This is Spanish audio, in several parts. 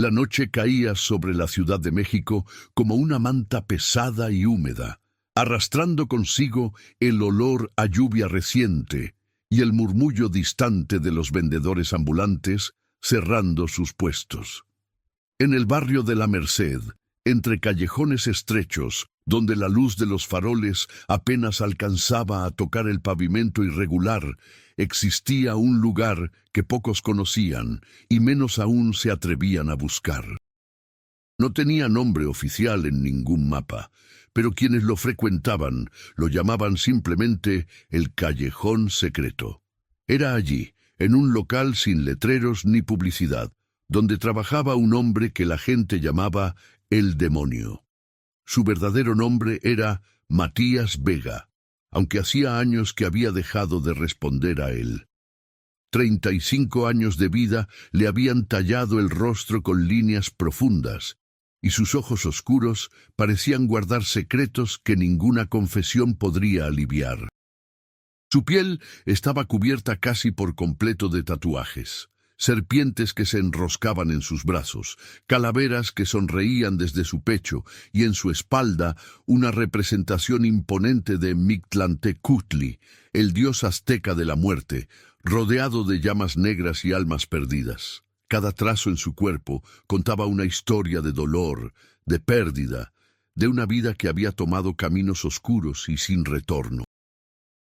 La noche caía sobre la Ciudad de México como una manta pesada y húmeda, arrastrando consigo el olor a lluvia reciente y el murmullo distante de los vendedores ambulantes cerrando sus puestos. En el barrio de la Merced, entre callejones estrechos, donde la luz de los faroles apenas alcanzaba a tocar el pavimento irregular, existía un lugar que pocos conocían y menos aún se atrevían a buscar. No tenía nombre oficial en ningún mapa, pero quienes lo frecuentaban lo llamaban simplemente el Callejón Secreto. Era allí, en un local sin letreros ni publicidad, donde trabajaba un hombre que la gente llamaba el Demonio. Su verdadero nombre era Matías Vega, aunque hacía años que había dejado de responder a él. 35 años de vida le habían tallado el rostro con líneas profundas, y sus ojos oscuros parecían guardar secretos que ninguna confesión podría aliviar. Su piel estaba cubierta casi por completo de tatuajes. Serpientes que se enroscaban en sus brazos, calaveras que sonreían desde su pecho y en su espalda una representación imponente de Mictlantecutli, el dios azteca de la muerte, rodeado de llamas negras y almas perdidas. Cada trazo en su cuerpo contaba una historia de dolor, de pérdida, de una vida que había tomado caminos oscuros y sin retorno.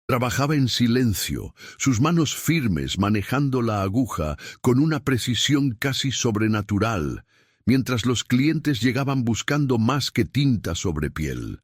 Trabajaba en silencio, sus manos firmes manejando la aguja con una precisión casi sobrenatural, mientras los clientes llegaban buscando más que tinta sobre piel.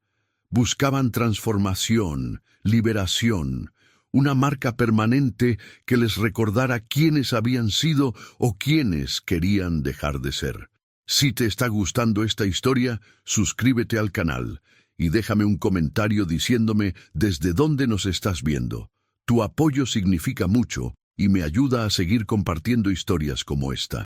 Buscaban transformación, liberación, una marca permanente que les recordara quiénes habían sido o quiénes querían dejar de ser. Si te está gustando esta historia, suscríbete al canal y déjame un comentario diciéndome desde dónde nos estás viendo. Tu apoyo significa mucho y me ayuda a seguir compartiendo historias como esta.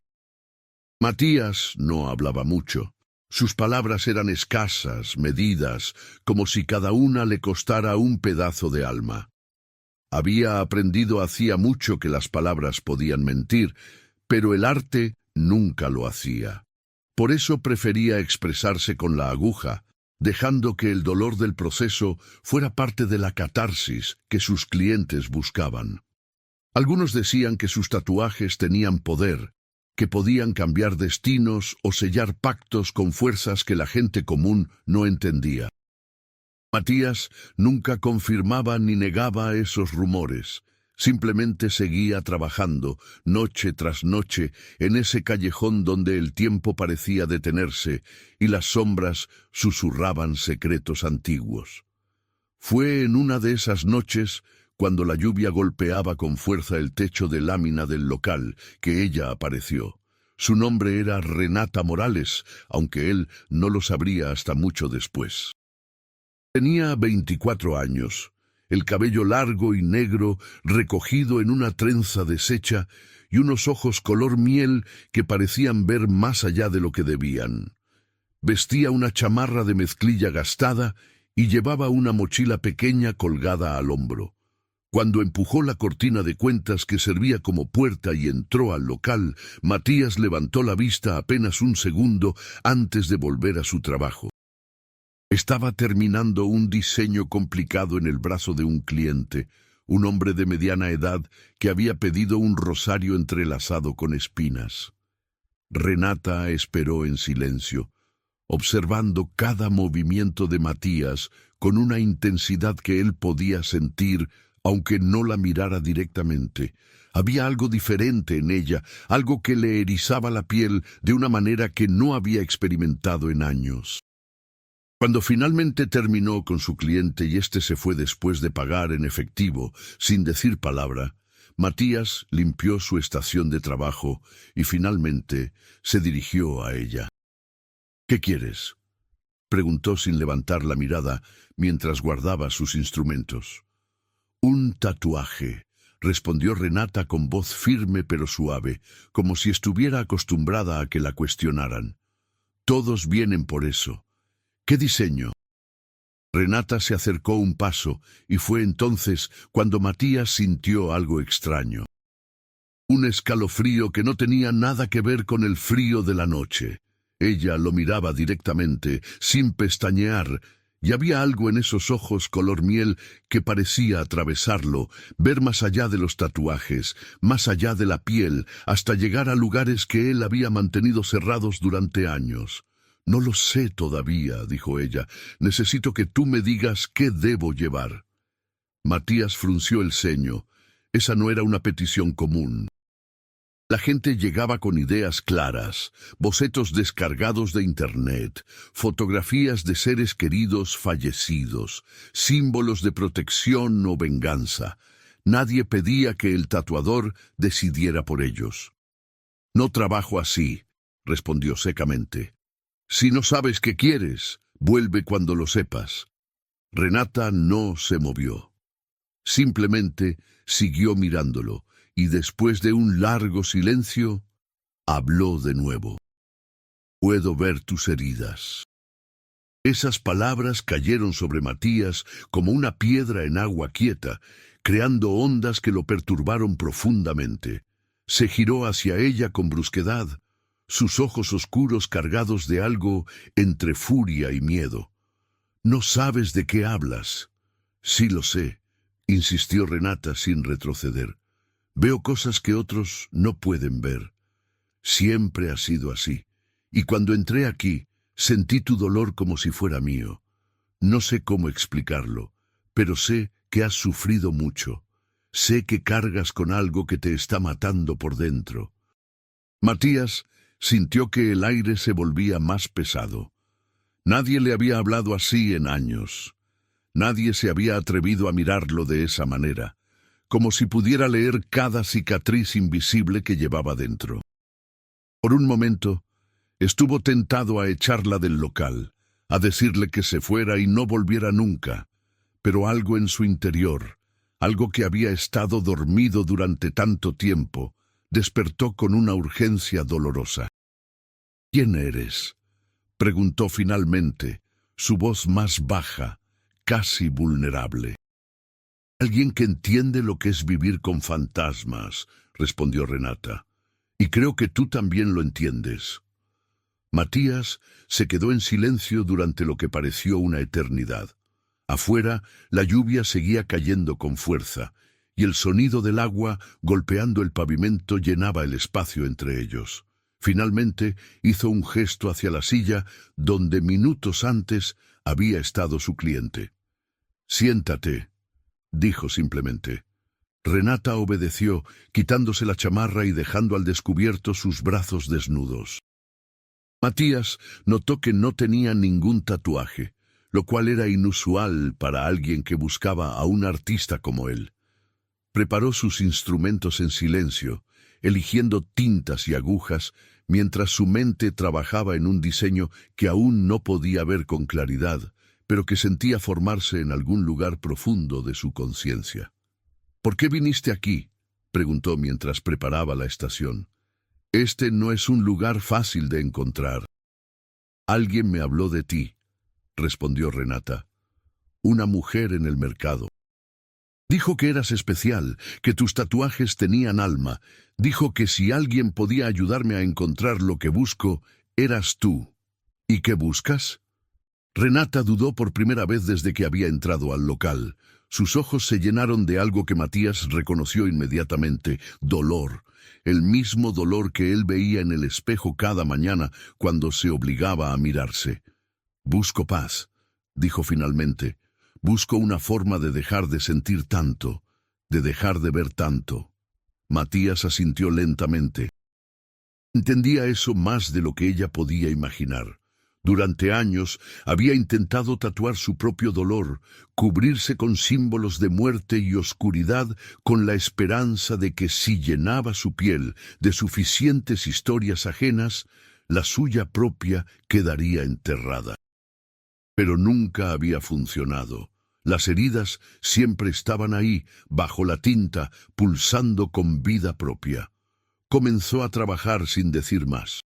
Matías no hablaba mucho. Sus palabras eran escasas, medidas, como si cada una le costara un pedazo de alma. Había aprendido hacía mucho que las palabras podían mentir, pero el arte nunca lo hacía. Por eso prefería expresarse con la aguja, dejando que el dolor del proceso fuera parte de la catarsis que sus clientes buscaban. Algunos decían que sus tatuajes tenían poder, que podían cambiar destinos o sellar pactos con fuerzas que la gente común no entendía. Matías nunca confirmaba ni negaba esos rumores. Simplemente seguía trabajando, noche tras noche, en ese callejón donde el tiempo parecía detenerse y las sombras susurraban secretos antiguos. Fue en una de esas noches, cuando la lluvia golpeaba con fuerza el techo de lámina del local, que ella apareció. Su nombre era Renata Morales, aunque él no lo sabría hasta mucho después. Tenía 24 años. El cabello largo y negro recogido en una trenza deshecha y unos ojos color miel que parecían ver más allá de lo que debían. Vestía una chamarra de mezclilla gastada y llevaba una mochila pequeña colgada al hombro. Cuando empujó la cortina de cuentas que servía como puerta y entró al local, Matías levantó la vista apenas un segundo antes de volver a su trabajo. Estaba terminando un diseño complicado en el brazo de un cliente, un hombre de mediana edad que había pedido un rosario entrelazado con espinas. Renata esperó en silencio, observando cada movimiento de Matías con una intensidad que él podía sentir, aunque no la mirara directamente. Había algo diferente en ella, algo que le erizaba la piel de una manera que no había experimentado en años. Cuando finalmente terminó con su cliente y éste se fue después de pagar en efectivo, sin decir palabra, Matías limpió su estación de trabajo y finalmente se dirigió a ella. «¿Qué quieres?», preguntó sin levantar la mirada mientras guardaba sus instrumentos. «Un tatuaje», respondió Renata con voz firme pero suave, como si estuviera acostumbrada a que la cuestionaran. «Todos vienen por eso. ¿Qué diseño?». Renata se acercó un paso y fue entonces cuando Matías sintió algo extraño. un escalofrío que no tenía nada que ver con el frío de la noche. Ella lo miraba directamente, sin pestañear, y había algo en esos ojos color miel que parecía atravesarlo, ver más allá de los tatuajes, más allá de la piel, hasta llegar a lugares que él había mantenido cerrados durante años. «No lo sé todavía», dijo ella. «Necesito que tú me digas qué debo llevar». Matías frunció el ceño. Esa no era una petición común. La gente llegaba con ideas claras, bocetos descargados de Internet, fotografías de seres queridos fallecidos, símbolos de protección o venganza. Nadie pedía que el tatuador decidiera por ellos. «No trabajo así», respondió secamente. «Si no sabes qué quieres, vuelve cuando lo sepas». Renata no se movió. Simplemente siguió mirándolo, y después de un largo silencio, habló de nuevo. «Puedo ver tus heridas». Esas palabras cayeron sobre Matías como una piedra en agua quieta, creando ondas que lo perturbaron profundamente. Se giró hacia ella con brusquedad, sus ojos oscuros cargados de algo entre furia y miedo. «No sabes de qué hablas». «Sí lo sé», insistió Renata sin retroceder. «Veo cosas que otros no pueden ver. Siempre ha sido así. Y cuando entré aquí, sentí tu dolor como si fuera mío. No sé cómo explicarlo, pero sé que has sufrido mucho. Sé que cargas con algo que te está matando por dentro». Matías sintió que el aire se volvía más pesado. Nadie le había hablado así en años. Nadie se había atrevido a mirarlo de esa manera, como si pudiera leer cada cicatriz invisible que llevaba dentro. Por un momento, estuvo tentado a echarla del local, a decirle que se fuera y no volviera nunca, pero algo en su interior, algo que había estado dormido durante tanto tiempo, despertó con una urgencia dolorosa. «¿Quién eres?», preguntó finalmente, su voz más baja, casi vulnerable. «Alguien que entiende lo que es vivir con fantasmas», respondió Renata. «Y creo que tú también lo entiendes». Matías se quedó en silencio durante lo que pareció una eternidad. Afuera, la lluvia seguía cayendo con fuerza, y el sonido del agua golpeando el pavimento llenaba el espacio entre ellos. Finalmente hizo un gesto hacia la silla donde minutos antes había estado su cliente. «Siéntate», dijo simplemente. Renata obedeció, quitándose la chamarra y dejando al descubierto sus brazos desnudos. Matías notó que no tenía ningún tatuaje, lo cual era inusual para alguien que buscaba a un artista como él. Preparó sus instrumentos en silencio, eligiendo tintas y agujas, mientras su mente trabajaba en un diseño que aún no podía ver con claridad, pero que sentía formarse en algún lugar profundo de su conciencia. «¿Por qué viniste aquí?», preguntó mientras preparaba la estación. «Este no es un lugar fácil de encontrar». «Alguien me habló de ti», respondió Renata. «Una mujer en el mercado. Dijo que eras especial, que tus tatuajes tenían alma. Dijo que si alguien podía ayudarme a encontrar lo que busco, eras tú». «¿Y qué buscas?». Renata dudó por primera vez desde que había entrado al local. Sus ojos se llenaron de algo que Matías reconoció inmediatamente: dolor. El mismo dolor que él veía en el espejo cada mañana cuando se obligaba a mirarse. «Busco paz», dijo finalmente. «Busco una forma de dejar de sentir tanto, de dejar de ver tanto». Matías asintió lentamente. Entendía eso más de lo que ella podía imaginar. Durante años había intentado tatuar su propio dolor, cubrirse con símbolos de muerte y oscuridad con la esperanza de que si llenaba su piel de suficientes historias ajenas, la suya propia quedaría enterrada. Pero nunca había funcionado. Las heridas siempre estaban ahí, bajo la tinta, pulsando con vida propia. Comenzó a trabajar sin decir más.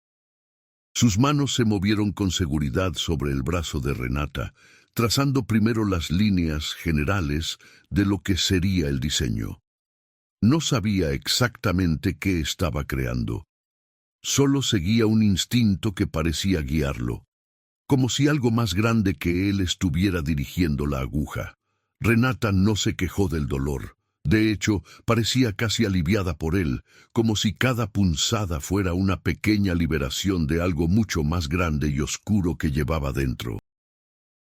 Sus manos se movieron con seguridad sobre el brazo de Renata, trazando primero las líneas generales de lo que sería el diseño. No sabía exactamente qué estaba creando. Solo seguía un instinto que parecía guiarlo, como si algo más grande que él estuviera dirigiendo la aguja. Renata no se quejó del dolor. De hecho, parecía casi aliviada por él, como si cada punzada fuera una pequeña liberación de algo mucho más grande y oscuro que llevaba dentro.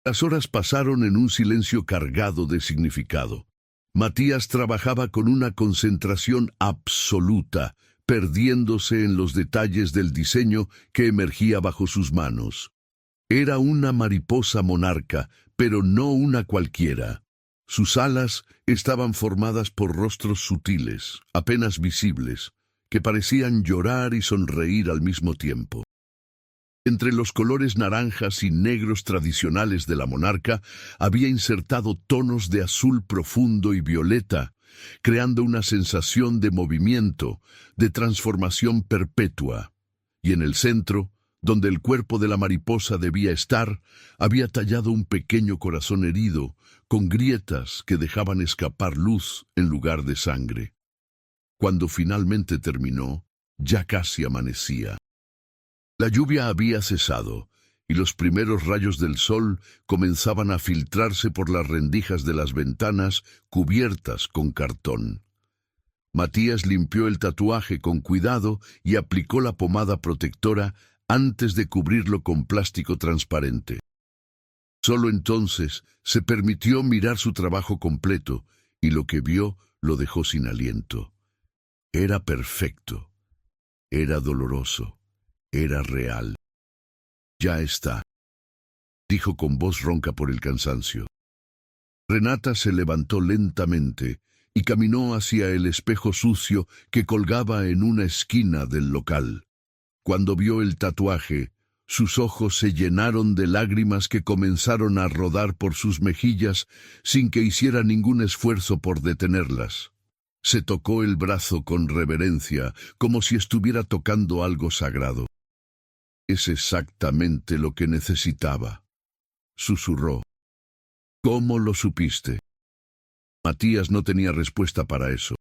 Las horas pasaron en un silencio cargado de significado. Matías trabajaba con una concentración absoluta, perdiéndose en los detalles del diseño que emergía bajo sus manos. Era una mariposa monarca, pero no una cualquiera. Sus alas estaban formadas por rostros sutiles, apenas visibles, que parecían llorar y sonreír al mismo tiempo. Entre los colores naranjas y negros tradicionales de la monarca, había insertado tonos de azul profundo y violeta, creando una sensación de movimiento, de transformación perpetua. Y en el centro, donde el cuerpo de la mariposa debía estar, había tallado un pequeño corazón herido, con grietas que dejaban escapar luz en lugar de sangre. Cuando finalmente terminó, ya casi amanecía. La lluvia había cesado, y los primeros rayos del sol comenzaban a filtrarse por las rendijas de las ventanas cubiertas con cartón. Matías limpió el tatuaje con cuidado y aplicó la pomada protectora antes de cubrirlo con plástico transparente. Solo entonces se permitió mirar su trabajo completo, y lo que vio lo dejó sin aliento. Era perfecto, era doloroso, era real. «Ya está», dijo con voz ronca por el cansancio. Renata se levantó lentamente y caminó hacia el espejo sucio que colgaba en una esquina del local. Cuando vio el tatuaje, sus ojos se llenaron de lágrimas que comenzaron a rodar por sus mejillas sin que hiciera ningún esfuerzo por detenerlas. Se tocó el brazo con reverencia, como si estuviera tocando algo sagrado. «Es exactamente lo que necesitaba», susurró. «¿Cómo lo supiste?» Matías no tenía respuesta para eso.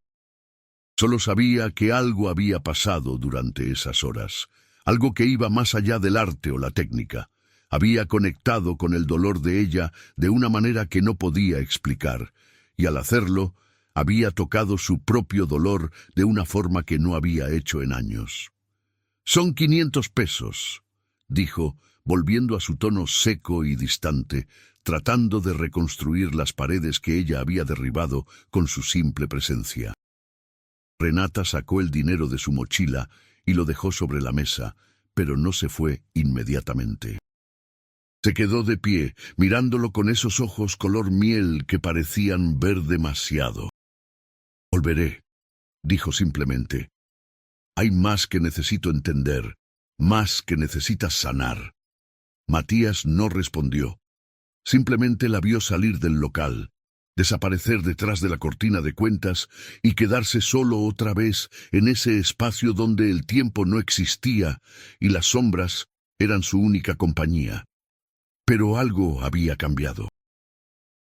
Solo sabía que algo había pasado durante esas horas, algo que iba más allá del arte o la técnica. Había conectado con el dolor de ella de una manera que no podía explicar, y al hacerlo, había tocado su propio dolor de una forma que no había hecho en años. «Son 500 pesos», dijo, volviendo a su tono seco y distante, tratando de reconstruir las paredes que ella había derribado con su simple presencia. Renata sacó el dinero de su mochila y lo dejó sobre la mesa, pero no se fue inmediatamente. Se quedó de pie, mirándolo con esos ojos color miel que parecían ver demasiado. «Volveré», dijo simplemente. «Hay más que necesito entender, más que necesitas sanar». Matías no respondió. Simplemente la vio salir del local, desaparecer detrás de la cortina de cuentas y quedarse solo otra vez en ese espacio donde el tiempo no existía y las sombras eran su única compañía. Pero algo había cambiado.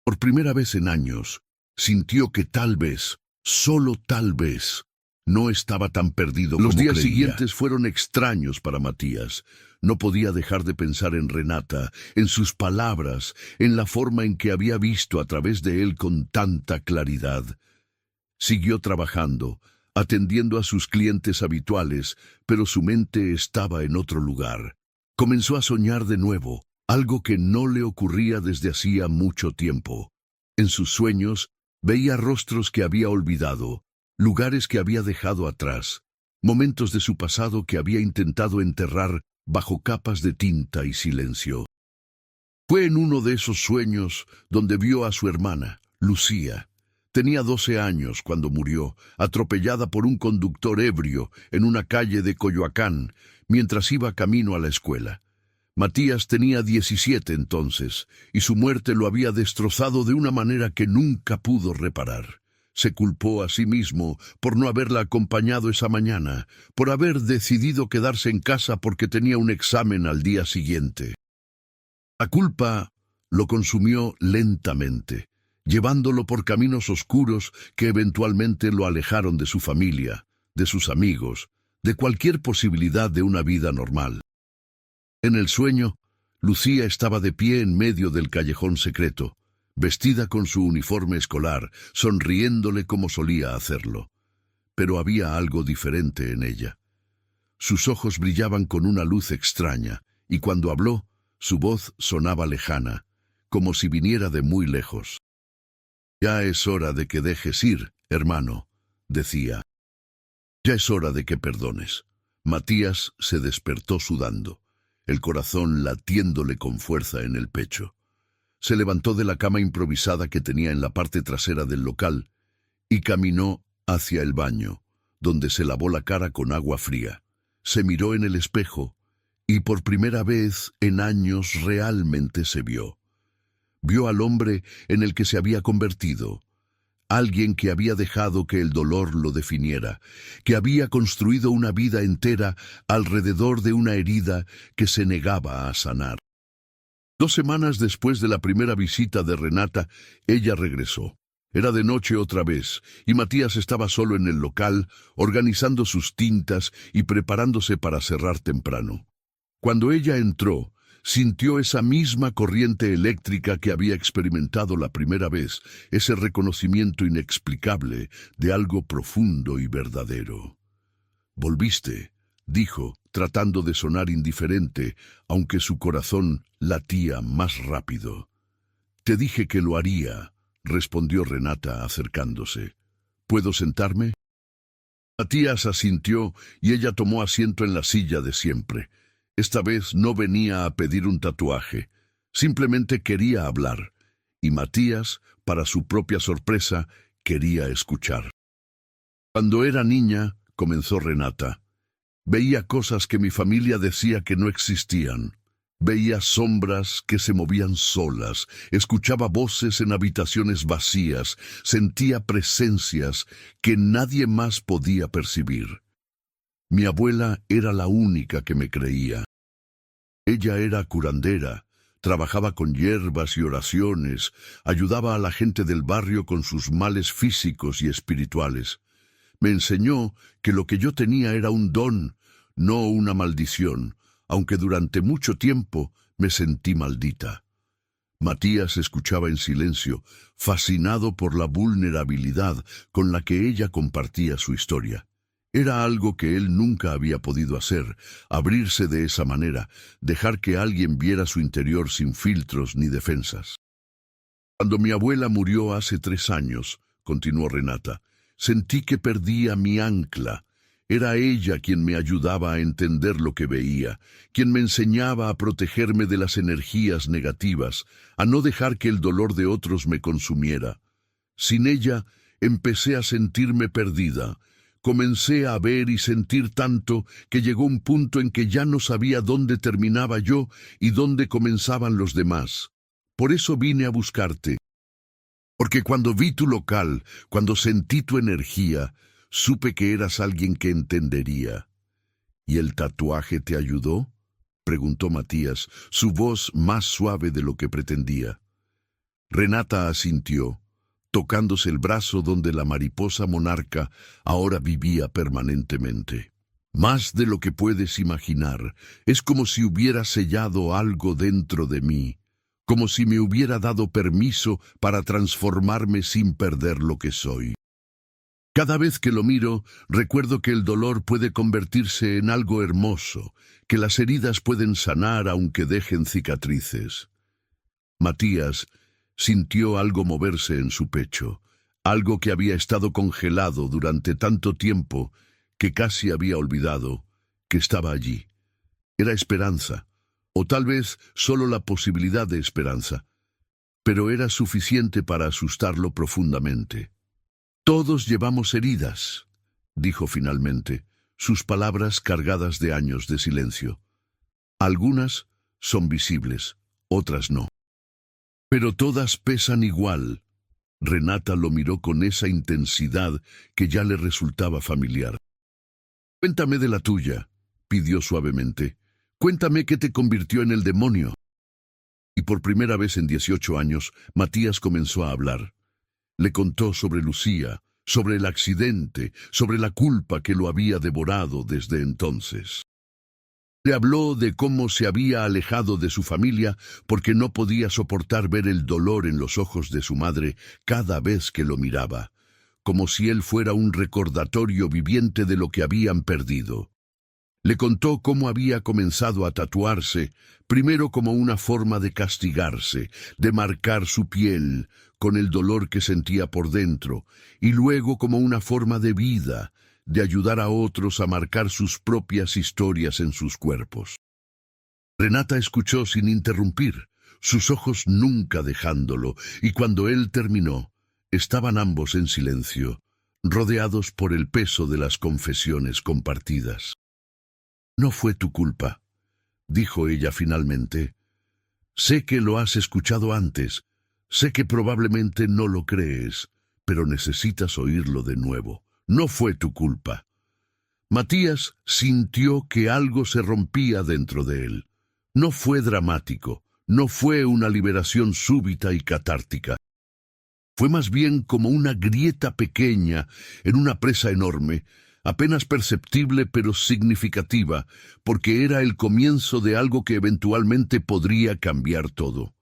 Por primera vez en años, sintió que tal vez, solo tal vez, no estaba tan perdido como creía. Los días siguientes fueron extraños para Matías. No podía dejar de pensar en Renata, en sus palabras, en la forma en que había visto a través de él con tanta claridad. Siguió trabajando, atendiendo a sus clientes habituales, pero su mente estaba en otro lugar. Comenzó a soñar de nuevo, algo que no le ocurría desde hacía mucho tiempo. En sus sueños, veía rostros que había olvidado, lugares que había dejado atrás, momentos de su pasado que había intentado enterrar bajo capas de tinta y silencio. Fue en uno de esos sueños donde vio a su hermana, Lucía. Tenía 12 años cuando murió, atropellada por un conductor ebrio en una calle de Coyoacán, mientras iba camino a la escuela. Matías tenía 17 entonces, y su muerte lo había destrozado de una manera que nunca pudo reparar. Se culpó a sí mismo por no haberla acompañado esa mañana, por haber decidido quedarse en casa porque tenía un examen al día siguiente. La culpa lo consumió lentamente, llevándolo por caminos oscuros que eventualmente lo alejaron de su familia, de sus amigos, de cualquier posibilidad de una vida normal. En el sueño, Lucía estaba de pie en medio del callejón secreto, vestida con su uniforme escolar, sonriéndole como solía hacerlo. Pero había algo diferente en ella. Sus ojos brillaban con una luz extraña, y cuando habló, su voz sonaba lejana, como si viniera de muy lejos. «Ya es hora de que dejes ir, hermano», decía. «Ya es hora de que perdones». Matías se despertó sudando, el corazón latiéndole con fuerza en el pecho. Se levantó de la cama improvisada que tenía en la parte trasera del local y caminó hacia el baño, donde se lavó la cara con agua fría. Se miró en el espejo y por primera vez en años realmente se vio. Vio al hombre en el que se había convertido, alguien que había dejado que el dolor lo definiera, que había construido una vida entera alrededor de una herida que se negaba a sanar. 2 semanas después de la primera visita de Renata, ella regresó. Era de noche otra vez, y Matías estaba solo en el local, organizando sus tintas y preparándose para cerrar temprano. Cuando ella entró, sintió esa misma corriente eléctrica que había experimentado la primera vez, ese reconocimiento inexplicable de algo profundo y verdadero. «Volviste», dijo, tratando de sonar indiferente, aunque su corazón latía más rápido. «Te dije que lo haría», respondió Renata acercándose. «¿Puedo sentarme?» Matías asintió y ella tomó asiento en la silla de siempre. Esta vez no venía a pedir un tatuaje, simplemente quería hablar, y Matías, para su propia sorpresa, quería escuchar. «Cuando era niña», comenzó Renata, «veía cosas que mi familia decía que no existían. Veía sombras que se movían solas, escuchaba voces en habitaciones vacías, sentía presencias que nadie más podía percibir. Mi abuela era la única que me creía. Ella era curandera, trabajaba con hierbas y oraciones, ayudaba a la gente del barrio con sus males físicos y espirituales. Me enseñó que lo que yo tenía era un don, no una maldición, aunque durante mucho tiempo me sentí maldita». Matías escuchaba en silencio, fascinado por la vulnerabilidad con la que ella compartía su historia. Era algo que él nunca había podido hacer, abrirse de esa manera, dejar que alguien viera su interior sin filtros ni defensas. «Cuando mi abuela murió hace 3 años», continuó Renata, «sentí que perdía mi ancla. Era ella quien me ayudaba a entender lo que veía, quien me enseñaba a protegerme de las energías negativas, a no dejar que el dolor de otros me consumiera. Sin ella, empecé a sentirme perdida. Comencé a ver y sentir tanto que llegó un punto en que ya no sabía dónde terminaba yo y dónde comenzaban los demás. Por eso vine a buscarte. Porque cuando vi tu local, cuando sentí tu energía, supe que eras alguien que entendería». «¿Y el tatuaje te ayudó?», preguntó Matías, su voz más suave de lo que pretendía. Renata asintió, tocándose el brazo donde la mariposa monarca ahora vivía permanentemente. «Más de lo que puedes imaginar, es como si hubiera sellado algo dentro de mí, como si me hubiera dado permiso para transformarme sin perder lo que soy. Cada vez que lo miro, recuerdo que el dolor puede convertirse en algo hermoso, que las heridas pueden sanar aunque dejen cicatrices». Matías sintió algo moverse en su pecho, algo que había estado congelado durante tanto tiempo que casi había olvidado que estaba allí. Era esperanza, o tal vez solo la posibilidad de esperanza, pero era suficiente para asustarlo profundamente. «Todos llevamos heridas», dijo finalmente, sus palabras cargadas de años de silencio. «Algunas son visibles, otras no. Pero todas pesan igual». Renata lo miró con esa intensidad que ya le resultaba familiar. «Cuéntame de la tuya», pidió suavemente. «Cuéntame qué te convirtió en el demonio». Y por primera vez en 18 años, Matías comenzó a hablar. Le contó sobre Lucía, sobre el accidente, sobre la culpa que lo había devorado desde entonces. Le habló de cómo se había alejado de su familia porque no podía soportar ver el dolor en los ojos de su madre cada vez que lo miraba, como si él fuera un recordatorio viviente de lo que habían perdido. Le contó cómo había comenzado a tatuarse, primero como una forma de castigarse, de marcar su piel con el dolor que sentía por dentro, y luego como una forma de vida, de ayudar a otros a marcar sus propias historias en sus cuerpos. Renata escuchó sin interrumpir, sus ojos nunca dejándolo, y cuando él terminó, estaban ambos en silencio, rodeados por el peso de las confesiones compartidas. «No fue tu culpa», dijo ella finalmente. «Sé que lo has escuchado antes, sé que probablemente no lo crees, pero necesitas oírlo de nuevo. No fue tu culpa». Matías sintió que algo se rompía dentro de él. No fue dramático, no fue una liberación súbita y catártica. Fue más bien como una grieta pequeña en una presa enorme, apenas perceptible pero significativa, porque era el comienzo de algo que eventualmente podría cambiar todo.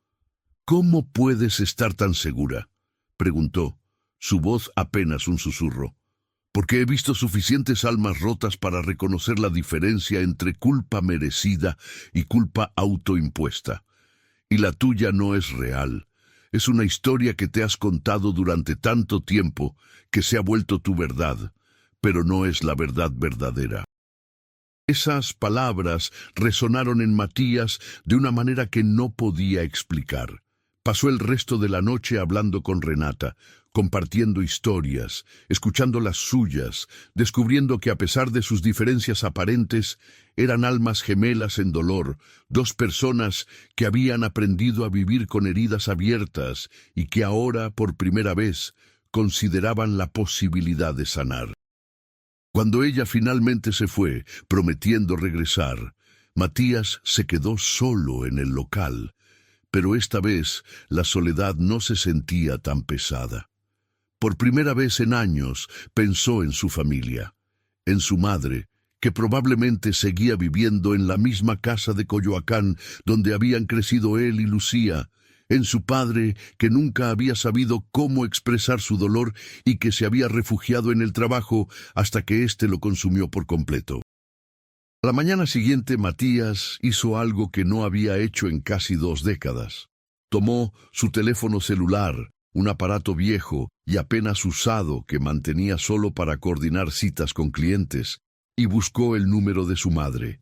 «¿Cómo puedes estar tan segura?», preguntó, su voz apenas un susurro. «Porque he visto suficientes almas rotas para reconocer la diferencia entre culpa merecida y culpa autoimpuesta. Y la tuya no es real. Es una historia que te has contado durante tanto tiempo que se ha vuelto tu verdad, pero no es la verdad verdadera». Esas palabras resonaron en Matías de una manera que no podía explicar. Pasó el resto de la noche hablando con Renata, compartiendo historias, escuchando las suyas, descubriendo que a pesar de sus diferencias aparentes, eran almas gemelas en dolor, dos personas que habían aprendido a vivir con heridas abiertas y que ahora, por primera vez, consideraban la posibilidad de sanar. Cuando ella finalmente se fue, prometiendo regresar, Matías se quedó solo en el local, pero esta vez la soledad no se sentía tan pesada. Por primera vez en años pensó en su familia, en su madre, que probablemente seguía viviendo en la misma casa de Coyoacán donde habían crecido él y Lucía, en su padre, que nunca había sabido cómo expresar su dolor y que se había refugiado en el trabajo hasta que éste lo consumió por completo. A la mañana siguiente, Matías hizo algo que no había hecho en casi 2 décadas. Tomó su teléfono celular, un aparato viejo y apenas usado que mantenía solo para coordinar citas con clientes, y buscó el número de su madre.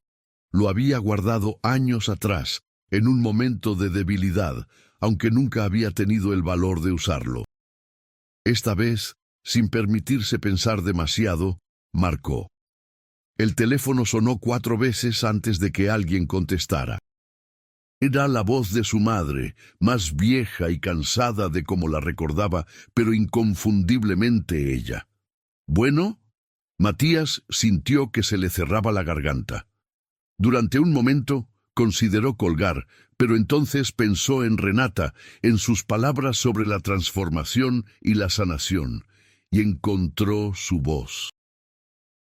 Lo había guardado años atrás, en un momento de debilidad, aunque nunca había tenido el valor de usarlo. Esta vez, sin permitirse pensar demasiado, marcó. El teléfono sonó 4 veces antes de que alguien contestara. Era la voz de su madre, más vieja y cansada de como la recordaba, pero inconfundiblemente ella. «¿Bueno?». Matías sintió que se le cerraba la garganta. Durante un momento consideró colgar, pero entonces pensó en Renata, en sus palabras sobre la transformación y la sanación, y encontró su voz.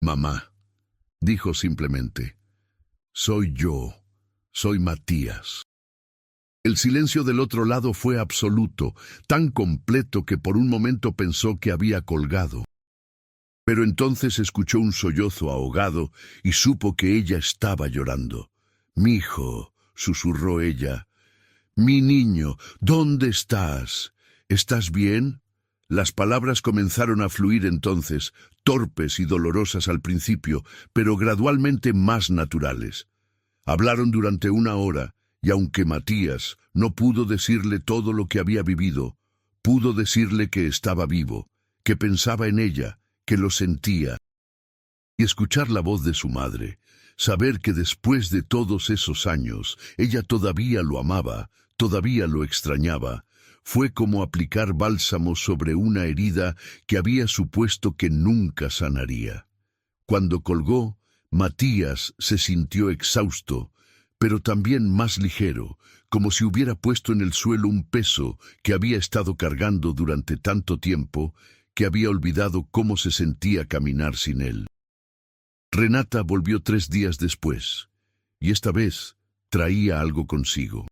«Mamá», dijo simplemente, «soy yo, soy Matías». El silencio del otro lado fue absoluto, tan completo que por un momento pensó que había colgado. Pero entonces escuchó un sollozo ahogado y supo que ella estaba llorando. «Mijo», susurró ella, «mi niño, ¿dónde estás? ¿Estás bien?». Las palabras comenzaron a fluir entonces, torpes y dolorosas al principio, pero gradualmente más naturales. Hablaron durante 1 hora, y aunque Matías no pudo decirle todo lo que había vivido, pudo decirle que estaba vivo, que pensaba en ella, que lo sentía. Y escuchar la voz de su madre, saber que después de todos esos años ella todavía lo amaba, todavía lo extrañaba, fue como aplicar bálsamo sobre una herida que había supuesto que nunca sanaría. Cuando colgó, Matías se sintió exhausto, pero también más ligero, como si hubiera puesto en el suelo un peso que había estado cargando durante tanto tiempo que había olvidado cómo se sentía caminar sin él. Renata volvió 3 días después, y esta vez traía algo consigo.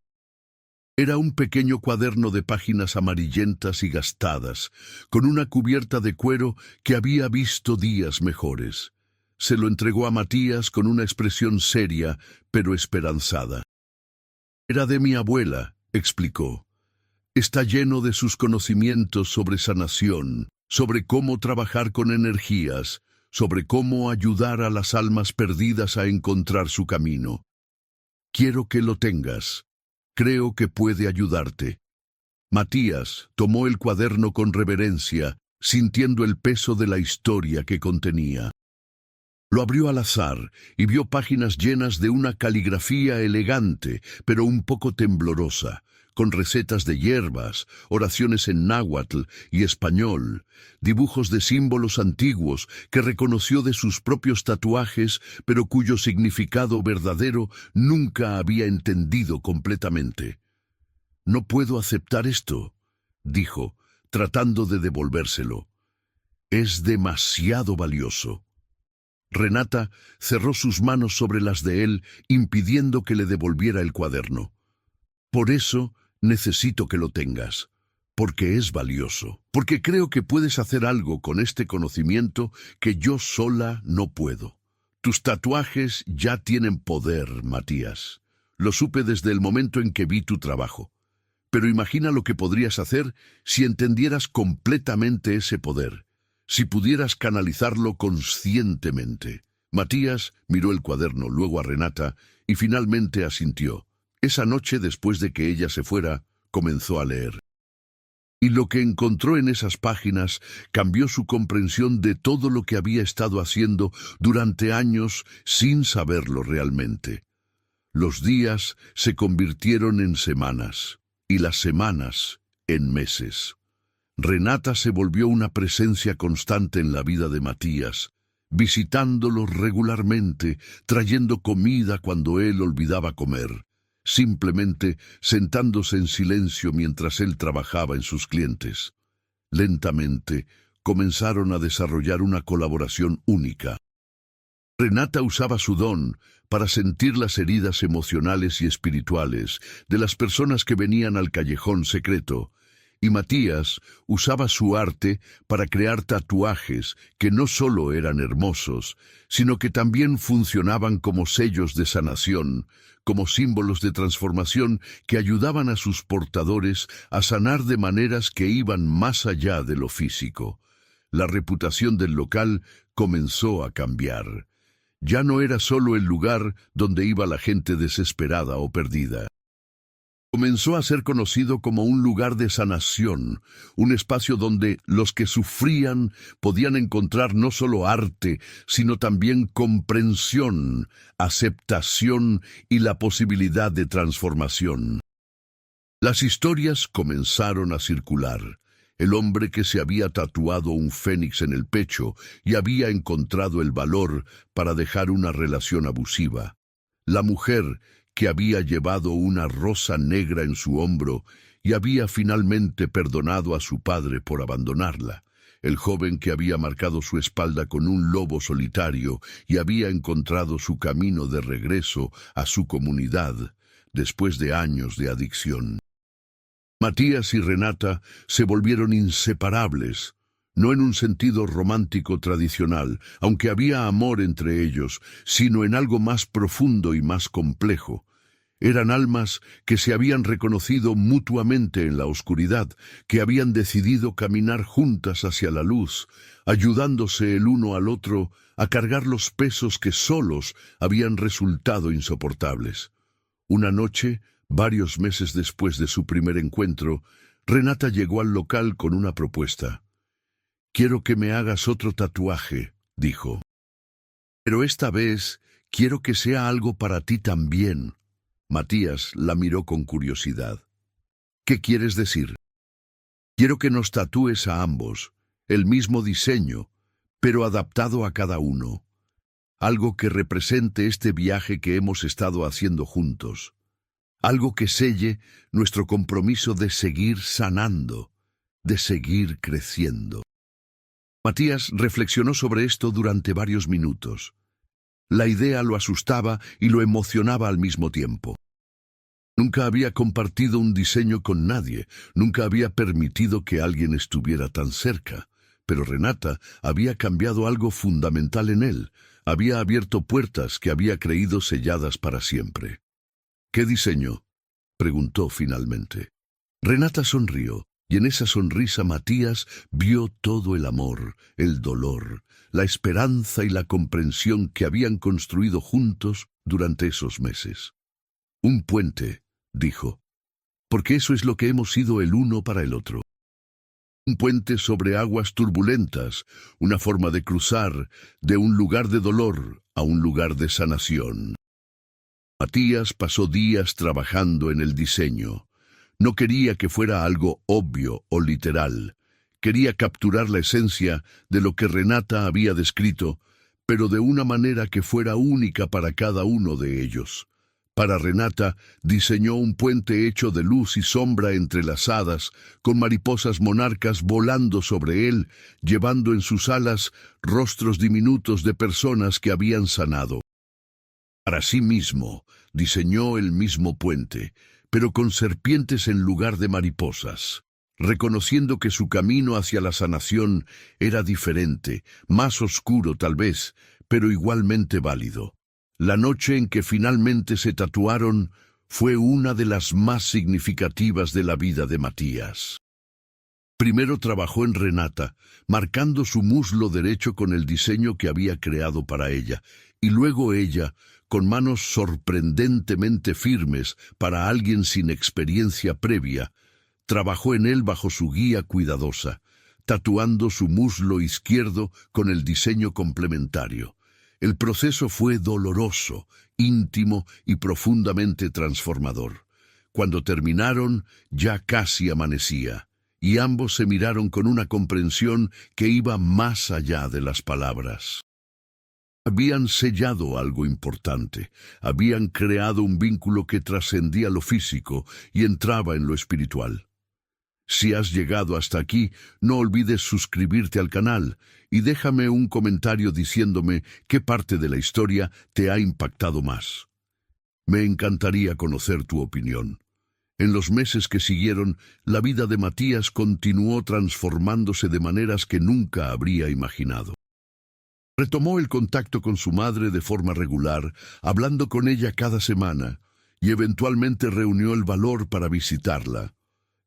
Era un pequeño cuaderno de páginas amarillentas y gastadas, con una cubierta de cuero que había visto días mejores. Se lo entregó a Matías con una expresión seria, pero esperanzada. «Era de mi abuela», explicó. «Está lleno de sus conocimientos sobre sanación, sobre cómo trabajar con energías, sobre cómo ayudar a las almas perdidas a encontrar su camino. Quiero que lo tengas. Creo que puede ayudarte». Matías tomó el cuaderno con reverencia, sintiendo el peso de la historia que contenía. Lo abrió al azar y vio páginas llenas de una caligrafía elegante, pero un poco temblorosa, con recetas de hierbas, oraciones en náhuatl y español, dibujos de símbolos antiguos que reconoció de sus propios tatuajes, pero cuyo significado verdadero nunca había entendido completamente. «No puedo aceptar esto», dijo, tratando de devolvérselo. «Es demasiado valioso». Renata cerró sus manos sobre las de él, impidiendo que le devolviera el cuaderno. «Por eso necesito que lo tengas, porque es valioso, porque creo que puedes hacer algo con este conocimiento que yo sola no puedo. Tus tatuajes ya tienen poder, Matías. Lo supe desde el momento en que vi tu trabajo. Pero imagina lo que podrías hacer si entendieras completamente ese poder, si pudieras canalizarlo conscientemente». Matías miró el cuaderno, luego a Renata, y finalmente asintió. Esa noche, después de que ella se fuera, comenzó a leer. Y lo que encontró en esas páginas cambió su comprensión de todo lo que había estado haciendo durante años sin saberlo realmente. Los días se convirtieron en semanas, y las semanas en meses. Renata se volvió una presencia constante en la vida de Matías, visitándolo regularmente, trayendo comida cuando él olvidaba comer, simplemente sentándose en silencio mientras él trabajaba en sus clientes. Lentamente, comenzaron a desarrollar una colaboración única. Renata usaba su don para sentir las heridas emocionales y espirituales de las personas que venían al callejón secreto, y Matías usaba su arte para crear tatuajes que no solo eran hermosos, sino que también funcionaban como sellos de sanación, como símbolos de transformación que ayudaban a sus portadores a sanar de maneras que iban más allá de lo físico. La reputación del local comenzó a cambiar. Ya no era solo el lugar donde iba la gente desesperada o perdida. Comenzó a ser conocido como un lugar de sanación, un espacio donde los que sufrían podían encontrar no solo arte, sino también comprensión, aceptación y la posibilidad de transformación. Las historias comenzaron a circular. El hombre que se había tatuado un fénix en el pecho y había encontrado el valor para dejar una relación abusiva. La mujer que había llevado una rosa negra en su hombro y había finalmente perdonado a su padre por abandonarla. El joven que había marcado su espalda con un lobo solitario y había encontrado su camino de regreso a su comunidad después de años de adicción. Matías y Renata se volvieron inseparables, no en un sentido romántico tradicional, aunque había amor entre ellos, sino en algo más profundo y más complejo. Eran almas que se habían reconocido mutuamente en la oscuridad, que habían decidido caminar juntas hacia la luz, ayudándose el uno al otro a cargar los pesos que solos habían resultado insoportables. Una noche, varios meses después de su primer encuentro, Renata llegó al local con una propuesta. «Quiero que me hagas otro tatuaje», dijo. «Pero esta vez quiero que sea algo para ti también». Matías la miró con curiosidad. «¿Qué quieres decir?» «Quiero que nos tatúes a ambos, el mismo diseño, pero adaptado a cada uno. algo que represente este viaje que hemos estado haciendo juntos, algo que selle nuestro compromiso de seguir sanando, de seguir creciendo. Matías reflexionó sobre esto durante varios minutos. La idea lo asustaba y lo emocionaba al mismo tiempo. Nunca había compartido un diseño con nadie, nunca había permitido que alguien estuviera tan cerca, pero Renata había cambiado algo fundamental en él, había abierto puertas que había creído selladas para siempre. ¿Qué diseño?, preguntó finalmente. Renata sonrió, y en esa sonrisa Matías vio todo el amor, el dolor, la esperanza y la comprensión que habían construido juntos durante esos meses. Un puente, dijo, porque eso es lo que hemos sido el uno para el otro. Un puente sobre aguas turbulentas, una forma de cruzar de un lugar de dolor a un lugar de sanación. Matías pasó días trabajando en el diseño. No quería que fuera algo obvio o literal. Quería capturar la esencia de lo que Renata había descrito, pero de una manera que fuera única para cada uno de ellos. Para Renata, diseñó un puente hecho de luz y sombra entrelazadas, con mariposas monarcas volando sobre él, llevando en sus alas rostros diminutos de personas que habían sanado. Para sí mismo, diseñó el mismo puente, pero con serpientes en lugar de mariposas, reconociendo que su camino hacia la sanación era diferente, más oscuro tal vez, pero igualmente válido. La noche en que finalmente se tatuaron fue una de las más significativas de la vida de Matías. Primero trabajó en Renata, marcando su muslo derecho con el diseño que había creado para ella, y luego ella, con manos sorprendentemente firmes para alguien sin experiencia previa, trabajó en él bajo su guía cuidadosa, tatuando su muslo izquierdo con el diseño complementario. El proceso fue doloroso, íntimo y profundamente transformador. Cuando terminaron, ya casi amanecía, y ambos se miraron con una comprensión que iba más allá de las palabras. Habían sellado algo importante, habían creado un vínculo que trascendía lo físico y entraba en lo espiritual. Si has llegado hasta aquí, no olvides suscribirte al canal y déjame un comentario diciéndome qué parte de la historia te ha impactado más. Me encantaría conocer tu opinión. En los meses que siguieron, la vida de Matías continuó transformándose de maneras que nunca habría imaginado. Retomó el contacto con su madre de forma regular, hablando con ella cada semana, y eventualmente reunió el valor para visitarla.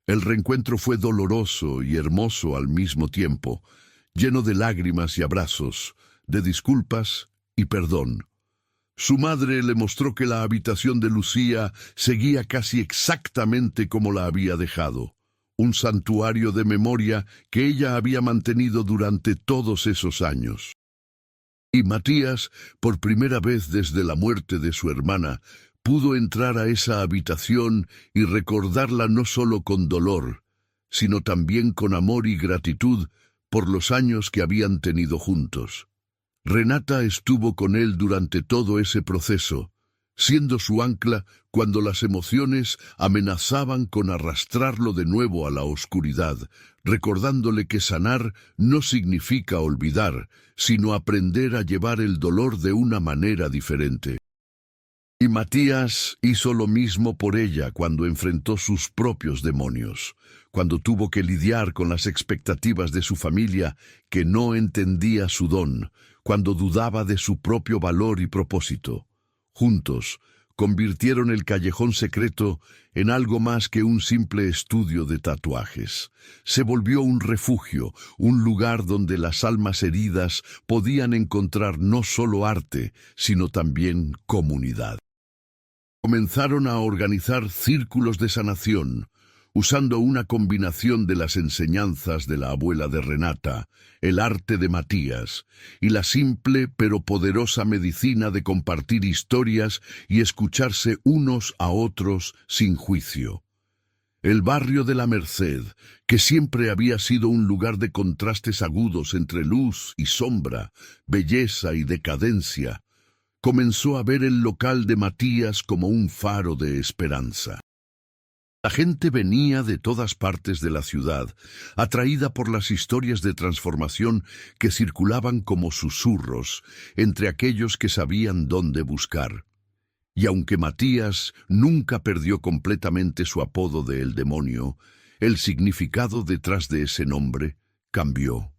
El reencuentro fue doloroso y hermoso al mismo tiempo, lleno de lágrimas y abrazos, de disculpas y perdón. Su madre le mostró que la habitación de Lucía seguía casi exactamente como la había dejado, un santuario de memoria que ella había mantenido durante todos esos años. Y Matías, por primera vez desde la muerte de su hermana, pudo entrar a esa habitación y recordarla no solo con dolor, sino también con amor y gratitud por los años que habían tenido juntos. Renata estuvo con él durante todo ese proceso, siendo su ancla cuando las emociones amenazaban con arrastrarlo de nuevo a la oscuridad, recordándole que sanar no significa olvidar, sino aprender a llevar el dolor de una manera diferente. Y Matías hizo lo mismo por ella cuando enfrentó sus propios demonios, cuando tuvo que lidiar con las expectativas de su familia que no entendía su don, cuando dudaba de su propio valor y propósito. Juntos, convirtieron el callejón secreto en algo más que un simple estudio de tatuajes. Se volvió un refugio, un lugar donde las almas heridas podían encontrar no solo arte, sino también comunidad. Comenzaron a organizar círculos de sanación, usando una combinación de las enseñanzas de la abuela de Renata, el arte de Matías, y la simple pero poderosa medicina de compartir historias y escucharse unos a otros sin juicio. El barrio de la Merced, que siempre había sido un lugar de contrastes agudos entre luz y sombra, belleza y decadencia, comenzó a ver el local de Matías como un faro de esperanza. La gente venía de todas partes de la ciudad, atraída por las historias de transformación que circulaban como susurros entre aquellos que sabían dónde buscar. Y aunque Matías nunca perdió completamente su apodo de El Demonio, el significado detrás de ese nombre cambió.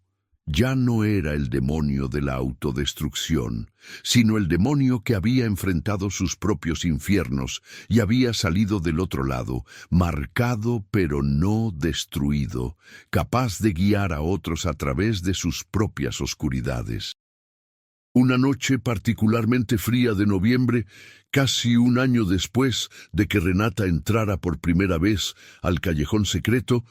Ya no era el demonio de la autodestrucción, sino el demonio que había enfrentado sus propios infiernos y había salido del otro lado, marcado pero no destruido, capaz de guiar a otros a través de sus propias oscuridades. Una noche particularmente fría de noviembre, casi un año después de que Renata entrara por primera vez al callejón secreto,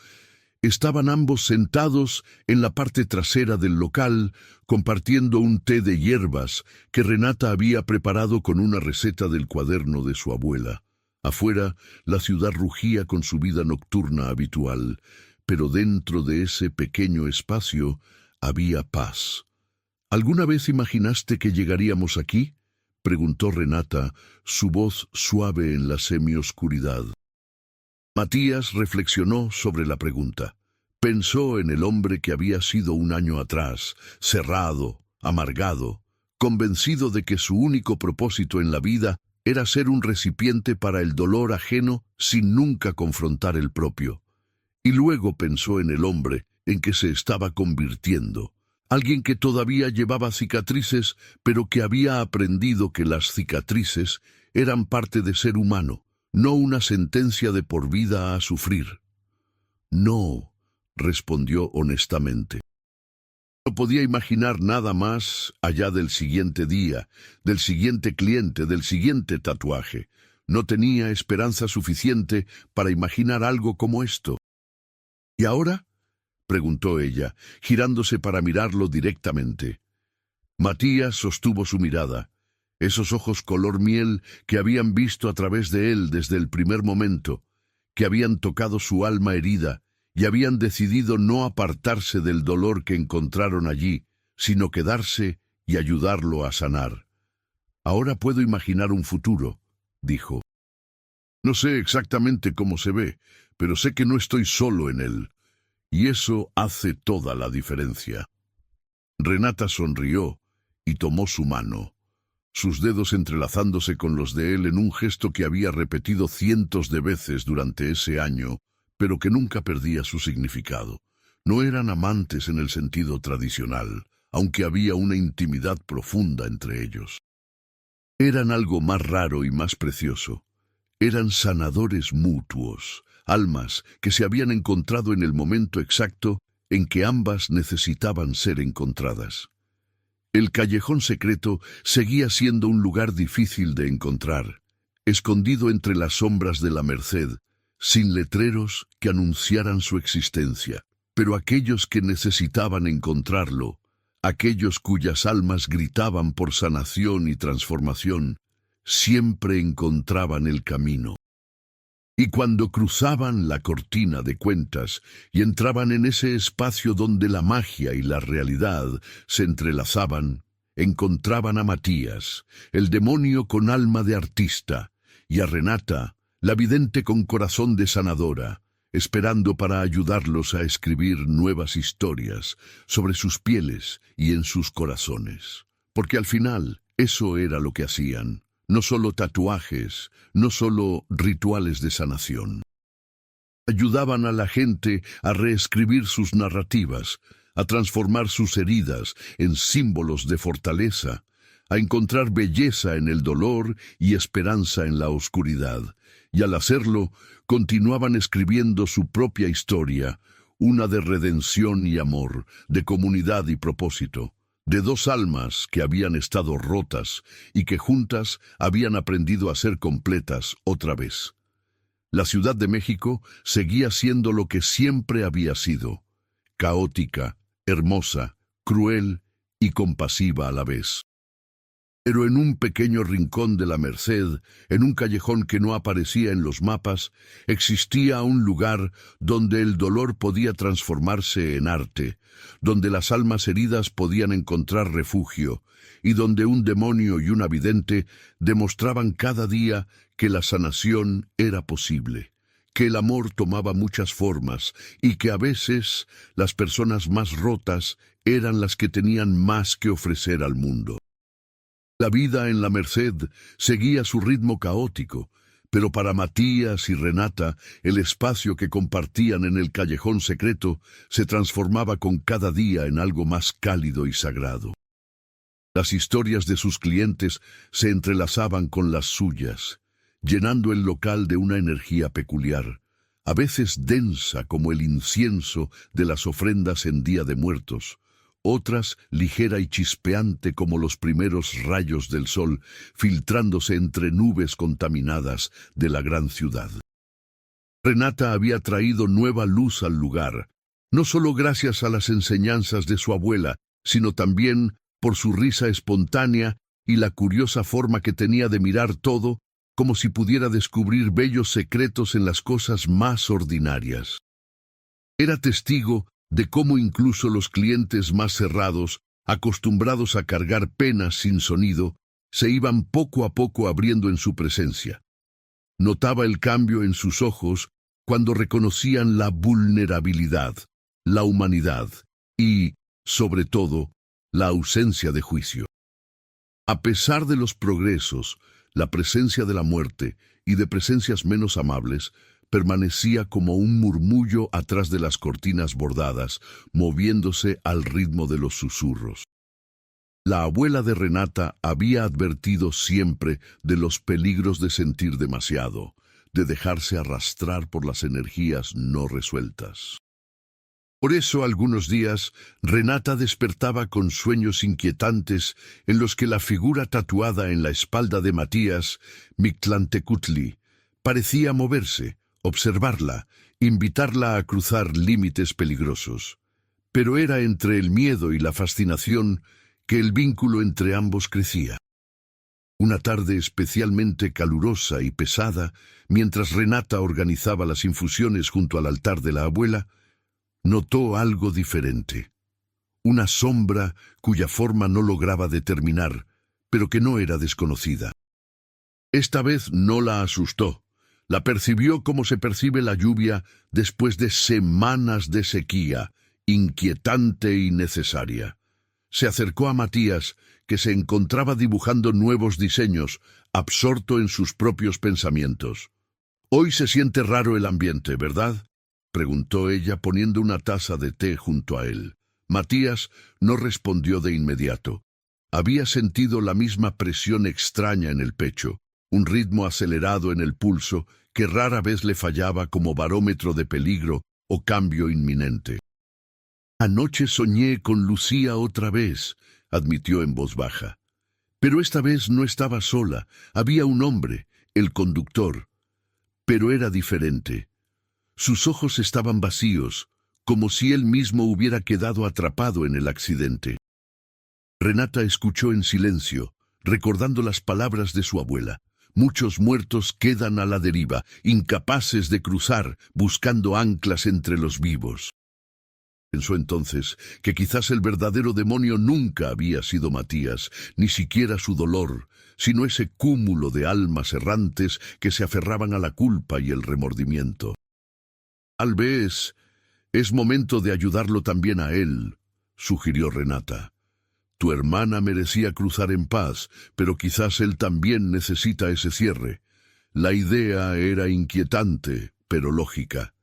estaban ambos sentados en la parte trasera del local, compartiendo un té de hierbas que Renata había preparado con una receta del cuaderno de su abuela. Afuera, la ciudad rugía con su vida nocturna habitual, pero dentro de ese pequeño espacio había paz. ¿Alguna vez imaginaste que llegaríamos aquí?, preguntó Renata, su voz suave en la semioscuridad. Matías reflexionó sobre la pregunta. Pensó en el hombre que había sido un año atrás, cerrado, amargado, convencido de que su único propósito en la vida era ser un recipiente para el dolor ajeno sin nunca confrontar el propio. Y luego pensó en el hombre en que se estaba convirtiendo, alguien que todavía llevaba cicatrices, pero que había aprendido que las cicatrices eran parte de ser humano, no una sentencia de por vida a sufrir. No, respondió honestamente. No podía imaginar nada más allá del siguiente día, del siguiente cliente, del siguiente tatuaje. No tenía esperanza suficiente para imaginar algo como esto. ¿Y ahora?, preguntó ella, girándose para mirarlo directamente. Matías sostuvo su mirada. Esos ojos color miel que habían visto a través de él desde el primer momento, que habían tocado su alma herida y habían decidido no apartarse del dolor que encontraron allí, sino quedarse y ayudarlo a sanar. Ahora puedo imaginar un futuro, dijo. No sé exactamente cómo se ve, pero sé que no estoy solo en él, y eso hace toda la diferencia. Renata sonrió y tomó su mano, sus dedos entrelazándose con los de él en un gesto que había repetido cientos de veces durante ese año, pero que nunca perdía su significado. No eran amantes en el sentido tradicional, aunque había una intimidad profunda entre ellos. Eran algo más raro y más precioso. Eran sanadores mutuos, almas que se habían encontrado en el momento exacto en que ambas necesitaban ser encontradas. El callejón secreto seguía siendo un lugar difícil de encontrar, escondido entre las sombras de la Merced, sin letreros que anunciaran su existencia. Pero aquellos que necesitaban encontrarlo, aquellos cuyas almas gritaban por sanación y transformación, siempre encontraban el camino. Y cuando cruzaban la cortina de cuentas y entraban en ese espacio donde la magia y la realidad se entrelazaban, encontraban a Matías, el demonio con alma de artista, y a Renata, la vidente con corazón de sanadora, esperando para ayudarlos a escribir nuevas historias sobre sus pieles y en sus corazones. Porque al final, eso era lo que hacían. No solo tatuajes, no solo rituales de sanación. Ayudaban a la gente a reescribir sus narrativas, a transformar sus heridas en símbolos de fortaleza, a encontrar belleza en el dolor y esperanza en la oscuridad. Y al hacerlo, continuaban escribiendo su propia historia, una de redención y amor, de comunidad y propósito, de dos almas que habían estado rotas y que juntas habían aprendido a ser completas otra vez. La Ciudad de México seguía siendo lo que siempre había sido, caótica, hermosa, cruel y compasiva a la vez. Pero en un pequeño rincón de la Merced, en un callejón que no aparecía en los mapas, existía un lugar donde el dolor podía transformarse en arte, donde las almas heridas podían encontrar refugio, y donde un demonio y una vidente demostraban cada día que la sanación era posible, que el amor tomaba muchas formas y que a veces las personas más rotas eran las que tenían más que ofrecer al mundo. La vida en la Merced seguía su ritmo caótico, pero para Matías y Renata el espacio que compartían en el callejón secreto se transformaba con cada día en algo más cálido y sagrado. Las historias de sus clientes se entrelazaban con las suyas, llenando el local de una energía peculiar, a veces densa como el incienso de las ofrendas en Día de Muertos, otras ligera y chispeante como los primeros rayos del sol, filtrándose entre nubes contaminadas de la gran ciudad. Renata había traído nueva luz al lugar, no solo gracias a las enseñanzas de su abuela, sino también por su risa espontánea y la curiosa forma que tenía de mirar todo, como si pudiera descubrir bellos secretos en las cosas más ordinarias. Era testigo de cómo incluso los clientes más cerrados, acostumbrados a cargar penas sin sonido, se iban poco a poco abriendo en su presencia. Notaba el cambio en sus ojos cuando reconocían la vulnerabilidad, la humanidad y, sobre todo, la ausencia de juicio. A pesar de los progresos, la presencia de la muerte y de presencias menos amables permanecía como un murmullo atrás de las cortinas bordadas, moviéndose al ritmo de los susurros. La abuela de Renata había advertido siempre de los peligros de sentir demasiado, de dejarse arrastrar por las energías no resueltas. Por eso algunos días Renata despertaba con sueños inquietantes en los que la figura tatuada en la espalda de Matías, Mictlantecutli, parecía moverse, observarla, invitarla a cruzar límites peligrosos. Pero era entre el miedo y la fascinación que el vínculo entre ambos crecía. Una tarde especialmente calurosa y pesada, mientras Renata organizaba las infusiones junto al altar de la abuela, notó algo diferente. Una sombra cuya forma no lograba determinar, pero que no era desconocida. Esta vez no la asustó. La percibió como se percibe la lluvia después de semanas de sequía, inquietante y necesaria. Se acercó a Matías, que se encontraba dibujando nuevos diseños, absorto en sus propios pensamientos. «Hoy se siente raro el ambiente, ¿verdad?», preguntó ella poniendo una taza de té junto a él. Matías no respondió de inmediato. Había sentido la misma presión extraña en el pecho, un ritmo acelerado en el pulso que rara vez le fallaba como barómetro de peligro o cambio inminente. «Anoche soñé con Lucía otra vez», admitió en voz baja. Pero esta vez no estaba sola, había un hombre, el conductor. Pero era diferente. Sus ojos estaban vacíos, como si él mismo hubiera quedado atrapado en el accidente. Renata escuchó en silencio, recordando las palabras de su abuela. Muchos muertos quedan a la deriva, incapaces de cruzar, buscando anclas entre los vivos. Pensó entonces que quizás el verdadero demonio nunca había sido Matías, ni siquiera su dolor, sino ese cúmulo de almas errantes que se aferraban a la culpa y el remordimiento. «Tal vez es momento de ayudarlo también a él», sugirió Renata. «Tu hermana merecía cruzar en paz, pero quizás él también necesita ese cierre». La idea era inquietante, pero lógica.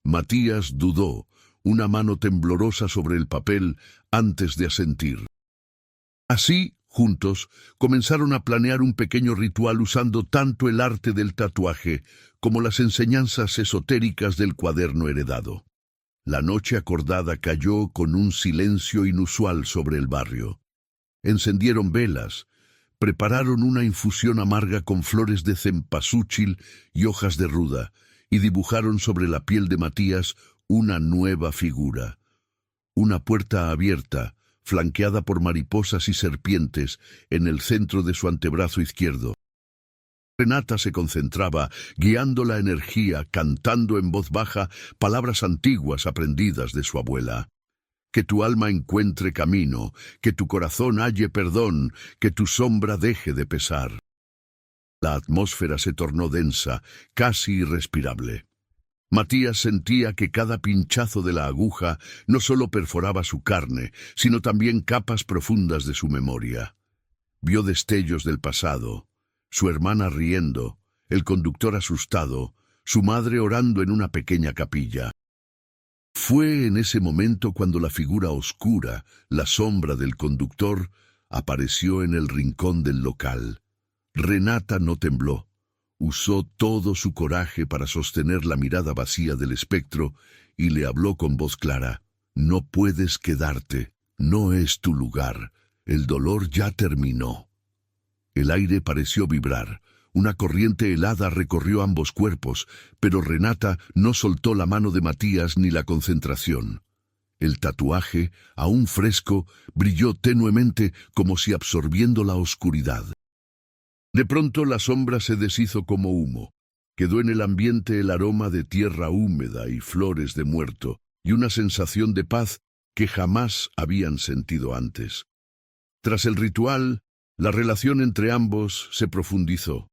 Matías dudó, una mano temblorosa sobre el papel antes de asentir. Así, juntos, comenzaron a planear un pequeño ritual usando tanto el arte del tatuaje como las enseñanzas esotéricas del cuaderno heredado. La noche acordada cayó con un silencio inusual sobre el barrio. Encendieron velas, prepararon una infusión amarga con flores de cempasúchil y hojas de ruda, y dibujaron sobre la piel de Matías una nueva figura. Una puerta abierta, flanqueada por mariposas y serpientes en el centro de su antebrazo izquierdo. Renata se concentraba, guiando la energía, cantando en voz baja palabras antiguas aprendidas de su abuela. Que tu alma encuentre camino, que tu corazón halle perdón, que tu sombra deje de pesar. La atmósfera se tornó densa, casi irrespirable. Matías sentía que cada pinchazo de la aguja no solo perforaba su carne, sino también capas profundas de su memoria. Vio destellos del pasado, su hermana riendo, el conductor asustado, su madre orando en una pequeña capilla. Fue en ese momento cuando la figura oscura, la sombra del conductor, apareció en el rincón del local. Renata no tembló. Usó todo su coraje para sostener la mirada vacía del espectro y le habló con voz clara. No puedes quedarte, no es tu lugar, el dolor ya terminó. El aire pareció vibrar. Una corriente helada recorrió ambos cuerpos, pero Renata no soltó la mano de Matías ni la concentración. El tatuaje, aún fresco, brilló tenuemente como si absorbiendo la oscuridad. De pronto la sombra se deshizo como humo. Quedó en el ambiente el aroma de tierra húmeda y flores de muerto, y una sensación de paz que jamás habían sentido antes. Tras el ritual, la relación entre ambos se profundizó.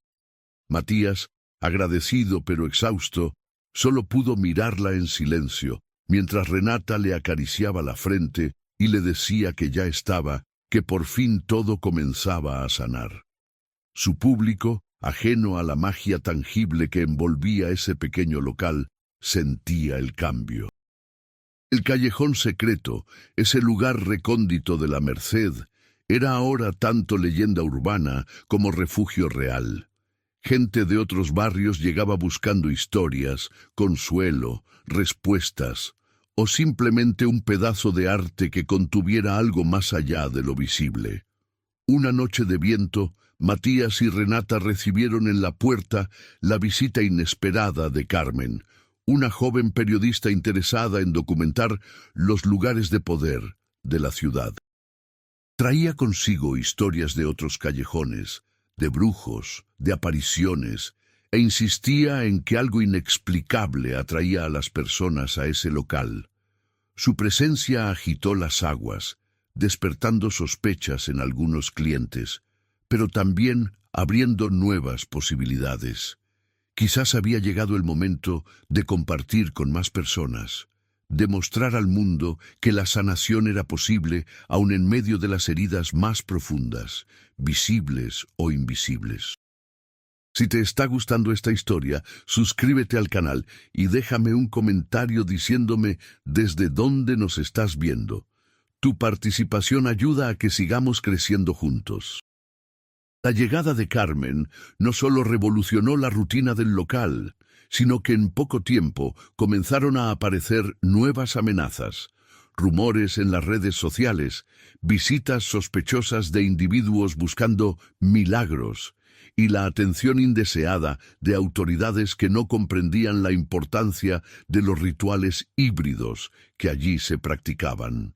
Matías, agradecido pero exhausto, solo pudo mirarla en silencio, mientras Renata le acariciaba la frente y le decía que ya estaba, que por fin todo comenzaba a sanar. Su público, ajeno a la magia tangible que envolvía ese pequeño local, sentía el cambio. El callejón secreto, ese lugar recóndito de la Merced, era ahora tanto leyenda urbana como refugio real. Gente de otros barrios llegaba buscando historias, consuelo, respuestas, o simplemente un pedazo de arte que contuviera algo más allá de lo visible. Una noche de viento, Matías y Renata recibieron en la puerta la visita inesperada de Carmen, una joven periodista interesada en documentar los lugares de poder de la ciudad. Traía consigo historias de otros callejones, de brujos, de apariciones, e insistía en que algo inexplicable atraía a las personas a ese local. Su presencia agitó las aguas, despertando sospechas en algunos clientes, pero también abriendo nuevas posibilidades. Quizás había llegado el momento de compartir con más personas, de mostrar al mundo que la sanación era posible aun en medio de las heridas más profundas, visibles o invisibles. Si te está gustando esta historia, suscríbete al canal y déjame un comentario diciéndome desde dónde nos estás viendo. Tu participación ayuda a que sigamos creciendo juntos. La llegada de Carmen no solo revolucionó la rutina del local, sino que en poco tiempo comenzaron a aparecer nuevas amenazas, rumores en las redes sociales, visitas sospechosas de individuos buscando milagros y la atención indeseada de autoridades que no comprendían la importancia de los rituales híbridos que allí se practicaban.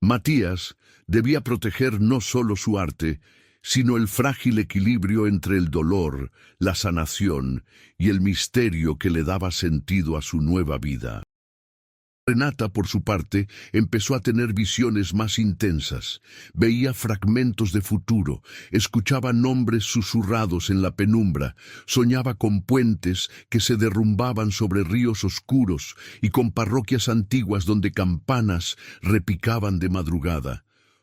Matías debía proteger no solo su arte, sino el frágil equilibrio entre el dolor, la sanación y el misterio que le daba sentido a su nueva vida. Renata, por su parte, empezó a tener visiones más intensas. Veía fragmentos de futuro, escuchaba nombres susurrados en la penumbra, soñaba con puentes que se derrumbaban sobre ríos oscuros y con parroquias antiguas donde campanas repicaban de madrugada.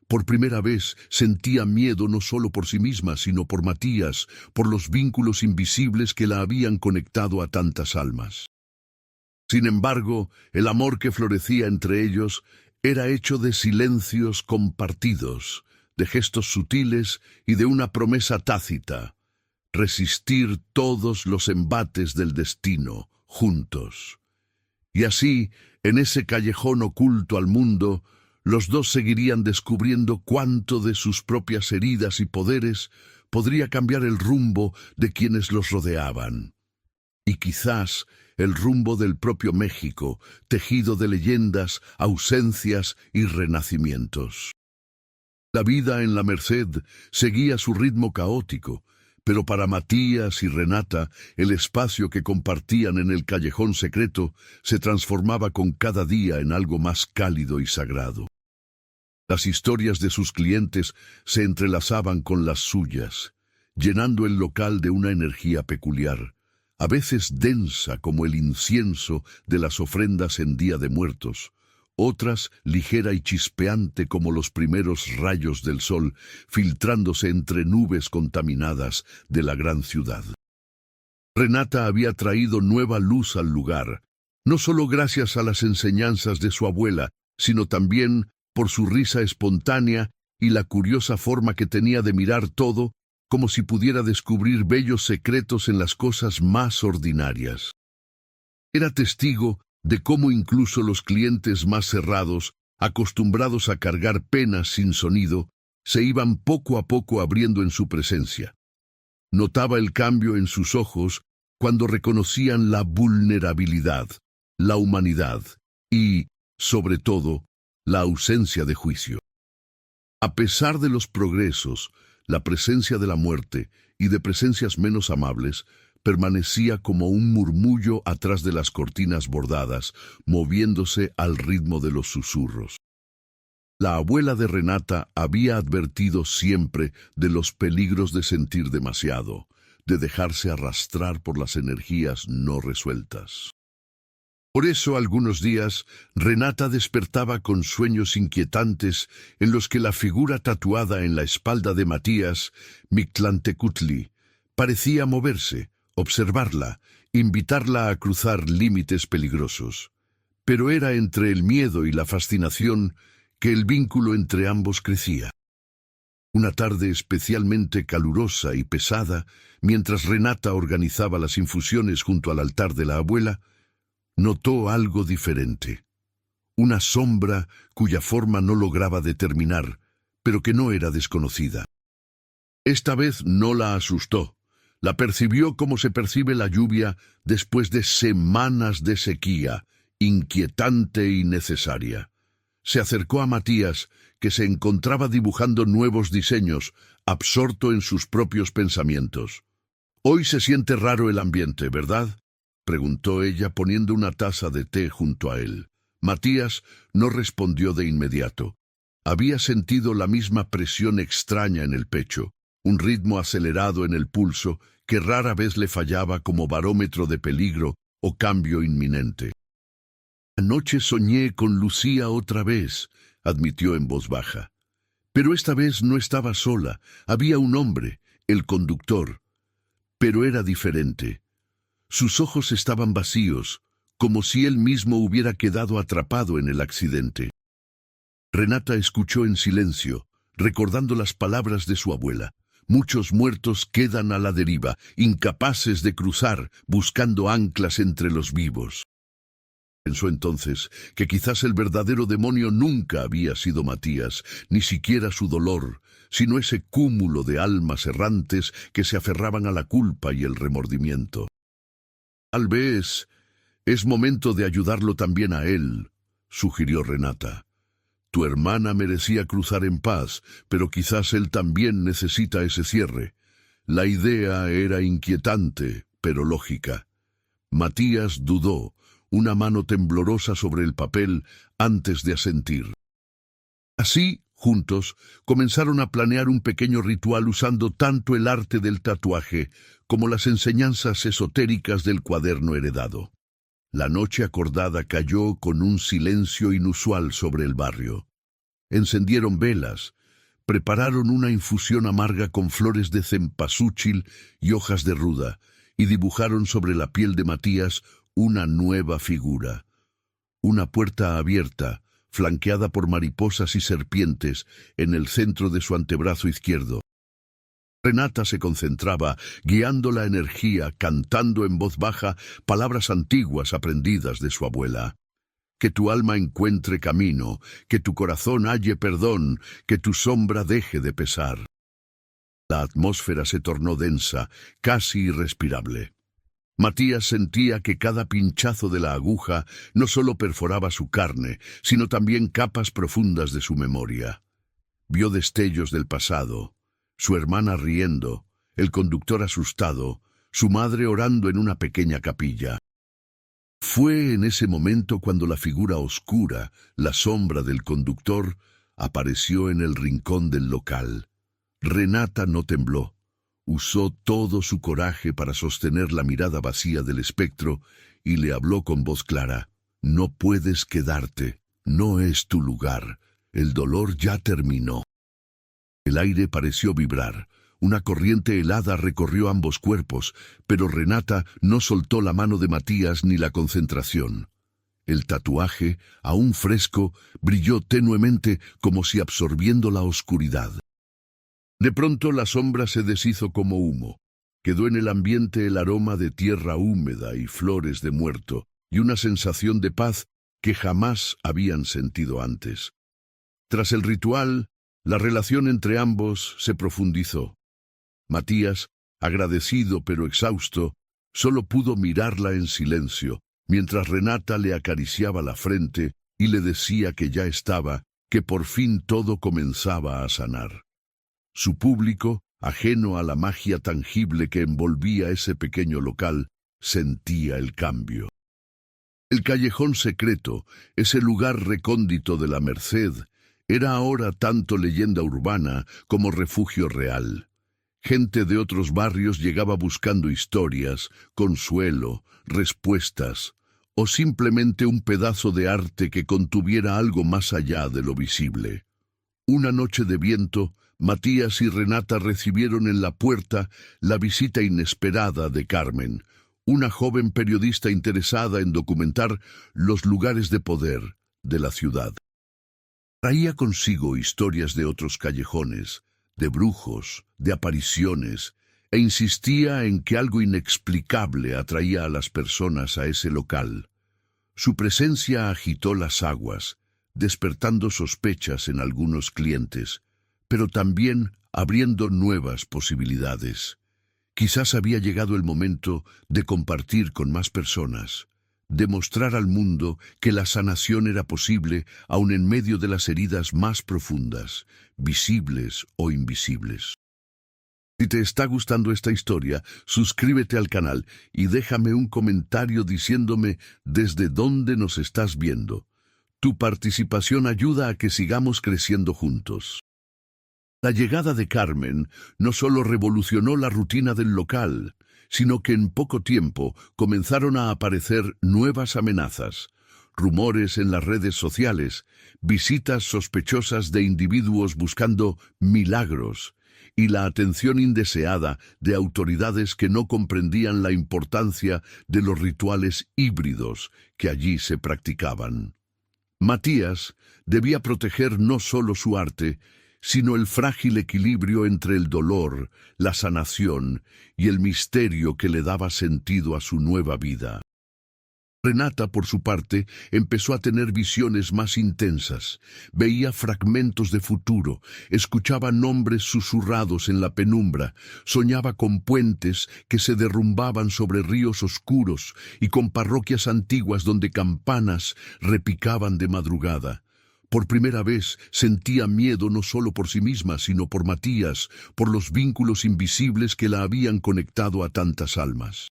Por primera vez sentía miedo no solo por sí misma, sino por Matías, por los vínculos invisibles que la habían conectado a tantas almas. Sin embargo, el amor que florecía entre ellos era hecho de silencios compartidos, de gestos sutiles y de una promesa tácita: resistir todos los embates del destino, juntos. Y así, en ese callejón oculto al mundo, los dos seguirían descubriendo cuánto de sus propias heridas y poderes podría cambiar el rumbo de quienes los rodeaban. Y quizás el rumbo del propio México, tejido de leyendas, ausencias y renacimientos. La vida en la Merced seguía su ritmo caótico, pero para Matías y Renata, el espacio que compartían en el callejón secreto se transformaba con cada día en algo más cálido y sagrado. Las historias de sus clientes se entrelazaban con las suyas, llenando el local de una energía peculiar, a veces densa como el incienso de las ofrendas en Día de Muertos, otras ligera y chispeante como los primeros rayos del sol filtrándose entre nubes contaminadas de la gran ciudad. Renata había traído nueva luz al lugar, no solo gracias a las enseñanzas de su abuela, sino también por su risa espontánea y la curiosa forma que tenía de mirar todo, como si pudiera descubrir bellos secretos en las cosas más ordinarias. Era testigo de cómo incluso los clientes más cerrados, acostumbrados a cargar penas sin sonido, se iban poco a poco abriendo en su presencia. Notaba el cambio en sus ojos cuando reconocían la vulnerabilidad, la humanidad y, sobre todo, la ausencia de juicio. A pesar de los progresos, la presencia de la muerte y de presencias menos amables permanecía como un murmullo atrás de las cortinas bordadas, moviéndose al ritmo de los susurros. La abuela de Renata había advertido siempre de los peligros de sentir demasiado, de dejarse arrastrar por las energías no resueltas. Por eso algunos días Renata despertaba con sueños inquietantes en los que la figura tatuada en la espalda de Matías, Mictlantecutli, parecía moverse, observarla, invitarla a cruzar límites peligrosos. Pero era entre el miedo y la fascinación que el vínculo entre ambos crecía. Una tarde especialmente calurosa y pesada, mientras Renata organizaba las infusiones junto al altar de la abuela, notó algo diferente. Una sombra cuya forma no lograba determinar, pero que no era desconocida. Esta vez no la asustó. La percibió como se percibe la lluvia después de semanas de sequía, inquietante y necesaria. Se acercó a Matías, que se encontraba dibujando nuevos diseños, absorto en sus propios pensamientos. «Hoy se siente raro el ambiente, ¿verdad?», preguntó ella poniendo una taza de té junto a él. Matías no respondió de inmediato. Había sentido la misma presión extraña en el pecho, un ritmo acelerado en el pulso que rara vez le fallaba como barómetro de peligro o cambio inminente. «Anoche soñé con Lucía otra vez», admitió en voz baja. Pero esta vez no estaba sola, había un hombre, el conductor. Pero era diferente. Sus ojos estaban vacíos, como si él mismo hubiera quedado atrapado en el accidente. Renata escuchó en silencio, recordando las palabras de su abuela. Muchos muertos quedan a la deriva, incapaces de cruzar, buscando anclas entre los vivos. Pensó entonces que quizás el verdadero demonio nunca había sido Matías, ni siquiera su dolor, sino ese cúmulo de almas errantes que se aferraban a la culpa y el remordimiento. «Tal vez es momento de ayudarlo también a él», sugirió Renata. «Tu hermana merecía cruzar en paz, pero quizás él también necesita ese cierre». La idea era inquietante, pero lógica. Matías dudó, una mano temblorosa sobre el papel antes de asentir. Así, juntos, comenzaron a planear un pequeño ritual usando tanto el arte del tatuaje como las enseñanzas esotéricas del cuaderno heredado. La noche acordada cayó con un silencio inusual sobre el barrio. Encendieron velas, prepararon una infusión amarga con flores de cempasúchil y hojas de ruda, y dibujaron sobre la piel de Matías una nueva figura. Una puerta abierta, flanqueada por mariposas y serpientes, en el centro de su antebrazo izquierdo. Renata se concentraba, guiando la energía, cantando en voz baja palabras antiguas aprendidas de su abuela. Que tu alma encuentre camino, que tu corazón halle perdón, que tu sombra deje de pesar. La atmósfera se tornó densa, casi irrespirable. Matías sentía que cada pinchazo de la aguja no solo perforaba su carne, sino también capas profundas de su memoria. Vio destellos del pasado, su hermana riendo, el conductor asustado, su madre orando en una pequeña capilla. Fue en ese momento cuando la figura oscura, la sombra del conductor, apareció en el rincón del local. Renata no tembló. Usó todo su coraje para sostener la mirada vacía del espectro y le habló con voz clara. No puedes quedarte, no es tu lugar, el dolor ya terminó. El aire pareció vibrar. Una corriente helada recorrió ambos cuerpos, pero Renata no soltó la mano de Matías ni la concentración. El tatuaje, aún fresco, brilló tenuemente como si absorbiendo la oscuridad. De pronto la sombra se deshizo como humo. Quedó en el ambiente el aroma de tierra húmeda y flores de muerto, y una sensación de paz que jamás habían sentido antes. Tras el ritual, la relación entre ambos se profundizó. Matías, agradecido pero exhausto, solo pudo mirarla en silencio, mientras Renata le acariciaba la frente y le decía que ya estaba, que por fin todo comenzaba a sanar. Su público, ajeno a la magia tangible que envolvía ese pequeño local, sentía el cambio. El callejón secreto, ese lugar recóndito de la Merced, era ahora tanto leyenda urbana como refugio real. Gente de otros barrios llegaba buscando historias, consuelo, respuestas, o simplemente un pedazo de arte que contuviera algo más allá de lo visible. Una noche de viento, Matías y Renata recibieron en la puerta la visita inesperada de Carmen, una joven periodista interesada en documentar los lugares de poder de la ciudad. Traía consigo historias de otros callejones, de brujos, de apariciones, e insistía en que algo inexplicable atraía a las personas a ese local. Su presencia agitó las aguas, despertando sospechas en algunos clientes, pero también abriendo nuevas posibilidades. Quizás había llegado el momento de compartir con más personas, de mostrar al mundo que la sanación era posible aun en medio de las heridas más profundas, visibles o invisibles. Si te está gustando esta historia, suscríbete al canal y déjame un comentario diciéndome desde dónde nos estás viendo. Tu participación ayuda a que sigamos creciendo juntos. La llegada de Carmen no solo revolucionó la rutina del local, sino que en poco tiempo comenzaron a aparecer nuevas amenazas, rumores en las redes sociales, visitas sospechosas de individuos buscando milagros y la atención indeseada de autoridades que no comprendían la importancia de los rituales híbridos que allí se practicaban. Matías debía proteger no solo su arte, sino el frágil equilibrio entre el dolor, la sanación y el misterio que le daba sentido a su nueva vida. Renata, por su parte, empezó a tener visiones más intensas. Veía fragmentos de futuro, escuchaba nombres susurrados en la penumbra, soñaba con puentes que se derrumbaban sobre ríos oscuros y con parroquias antiguas donde campanas repicaban de madrugada. Por primera vez sentía miedo no solo por sí misma, sino por Matías, por los vínculos invisibles que la habían conectado a tantas almas.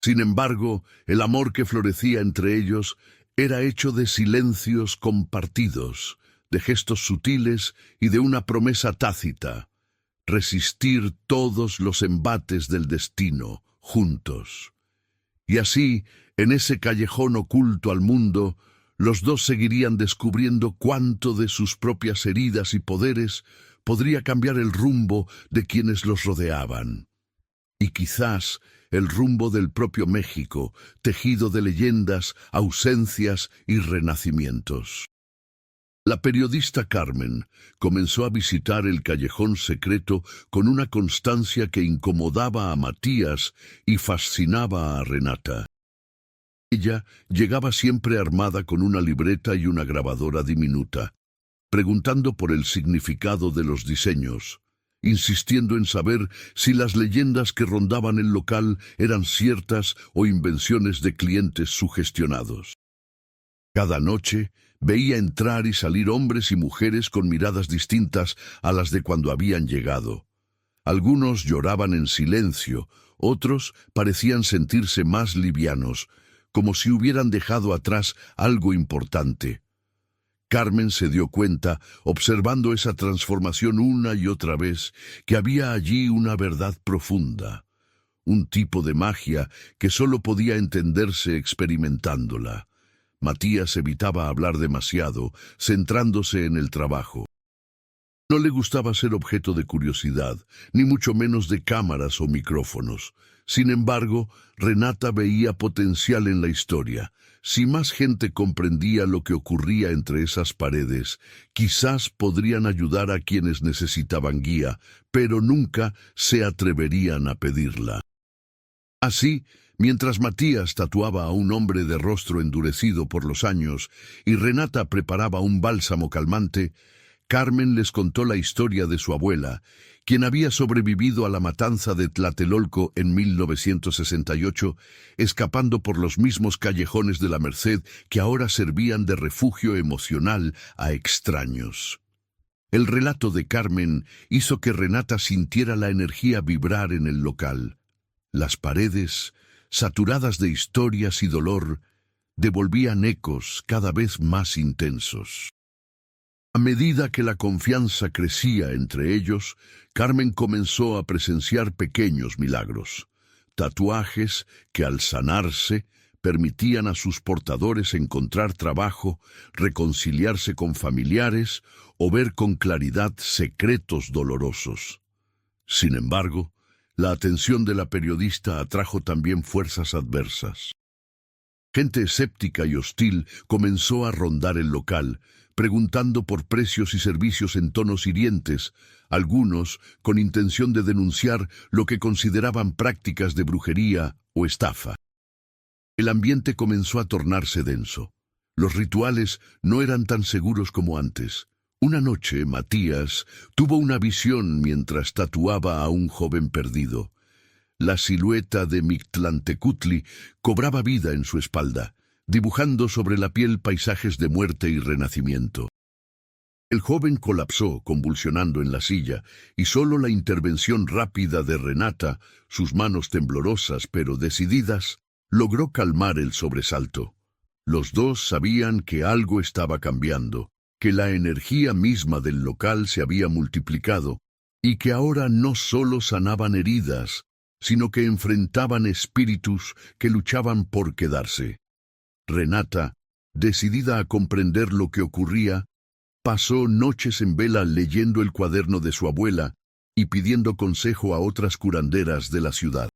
Sin embargo, el amor que florecía entre ellos era hecho de silencios compartidos, de gestos sutiles y de una promesa tácita: resistir todos los embates del destino, juntos. Y así, en ese callejón oculto al mundo, los dos seguirían descubriendo cuánto de sus propias heridas y poderes podría cambiar el rumbo de quienes los rodeaban. Y quizás el rumbo del propio México, tejido de leyendas, ausencias y renacimientos. La periodista Carmen comenzó a visitar el callejón secreto con una constancia que incomodaba a Matías y fascinaba a Renata. Ella llegaba siempre armada con una libreta y una grabadora diminuta, preguntando por el significado de los diseños, insistiendo en saber si las leyendas que rondaban el local eran ciertas o invenciones de clientes sugestionados. Cada noche veía entrar y salir hombres y mujeres con miradas distintas a las de cuando habían llegado. Algunos lloraban en silencio, otros parecían sentirse más livianos, como si hubieran dejado atrás algo importante. Carmen se dio cuenta, observando esa transformación una y otra vez, que había allí una verdad profunda, un tipo de magia que solo podía entenderse experimentándola. Matías evitaba hablar demasiado, centrándose en el trabajo. No le gustaba ser objeto de curiosidad, ni mucho menos de cámaras o micrófonos. Sin embargo, Renata veía potencial en la historia. Si más gente comprendía lo que ocurría entre esas paredes, quizás podrían ayudar a quienes necesitaban guía, pero nunca se atreverían a pedirla. Así, mientras Matías tatuaba a un hombre de rostro endurecido por los años y Renata preparaba un bálsamo calmante, Carmen les contó la historia de su abuela, quien había sobrevivido a la matanza de Tlatelolco en 1968, escapando por los mismos callejones de la Merced que ahora servían de refugio emocional a extraños. El relato de Carmen hizo que Renata sintiera la energía vibrar en el local. Las paredes, saturadas de historias y dolor, devolvían ecos cada vez más intensos. A medida que la confianza crecía entre ellos, Carmen comenzó a presenciar pequeños milagros, tatuajes que al sanarse permitían a sus portadores encontrar trabajo, reconciliarse con familiares o ver con claridad secretos dolorosos. Sin embargo, la atención de la periodista atrajo también fuerzas adversas. Gente escéptica y hostil comenzó a rondar el local, preguntando por precios y servicios en tonos hirientes, algunos con intención de denunciar lo que consideraban prácticas de brujería o estafa. El ambiente comenzó a tornarse denso. Los rituales no eran tan seguros como antes. Una noche, Matías tuvo una visión mientras tatuaba a un joven perdido. La silueta de Mictlantecutli cobraba vida en su espalda, dibujando sobre la piel paisajes de muerte y renacimiento. El joven colapsó, convulsionando en la silla, y solo la intervención rápida de Renata, sus manos temblorosas pero decididas, logró calmar el sobresalto. Los dos sabían que algo estaba cambiando, que la energía misma del local se había multiplicado, y que ahora no solo sanaban heridas, sino que enfrentaban espíritus que luchaban por quedarse. Renata, decidida a comprender lo que ocurría, pasó noches en vela leyendo el cuaderno de su abuela y pidiendo consejo a otras curanderas de la ciudad.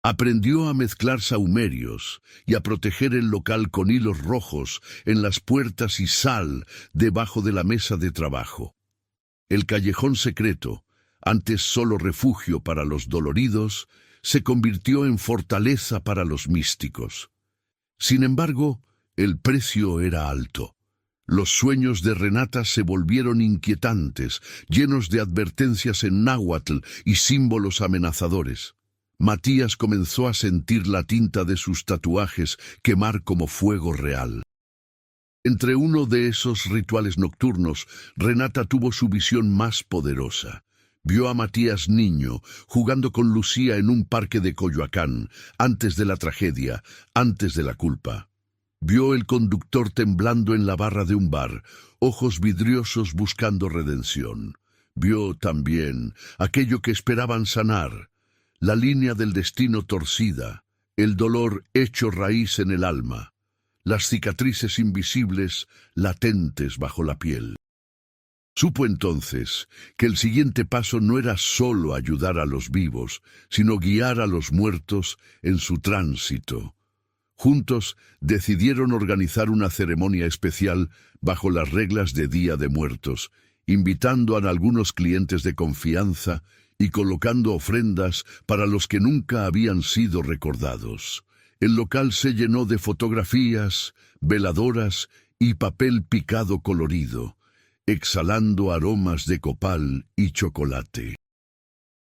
Aprendió a mezclar sahumerios y a proteger el local con hilos rojos en las puertas y sal debajo de la mesa de trabajo. El callejón secreto, antes solo refugio para los doloridos, se convirtió en fortaleza para los místicos. Sin embargo, el precio era alto. Los sueños de Renata se volvieron inquietantes, llenos de advertencias en náhuatl y símbolos amenazadores. Matías comenzó a sentir la tinta de sus tatuajes quemar como fuego real. Entre uno de esos rituales nocturnos, Renata tuvo su visión más poderosa. Vio a Matías niño, jugando con Lucía en un parque de Coyoacán, antes de la tragedia, antes de la culpa. Vio el conductor temblando en la barra de un bar, ojos vidriosos buscando redención. Vio también aquello que esperaban sanar, la línea del destino torcida, el dolor hecho raíz en el alma, las cicatrices invisibles latentes bajo la piel. Supo entonces que el siguiente paso no era solo ayudar a los vivos, sino guiar a los muertos en su tránsito. Juntos decidieron organizar una ceremonia especial bajo las reglas de Día de Muertos, invitando a algunos clientes de confianza y colocando ofrendas para los que nunca habían sido recordados. El local se llenó de fotografías, veladoras y papel picado colorido, exhalando aromas de copal y chocolate.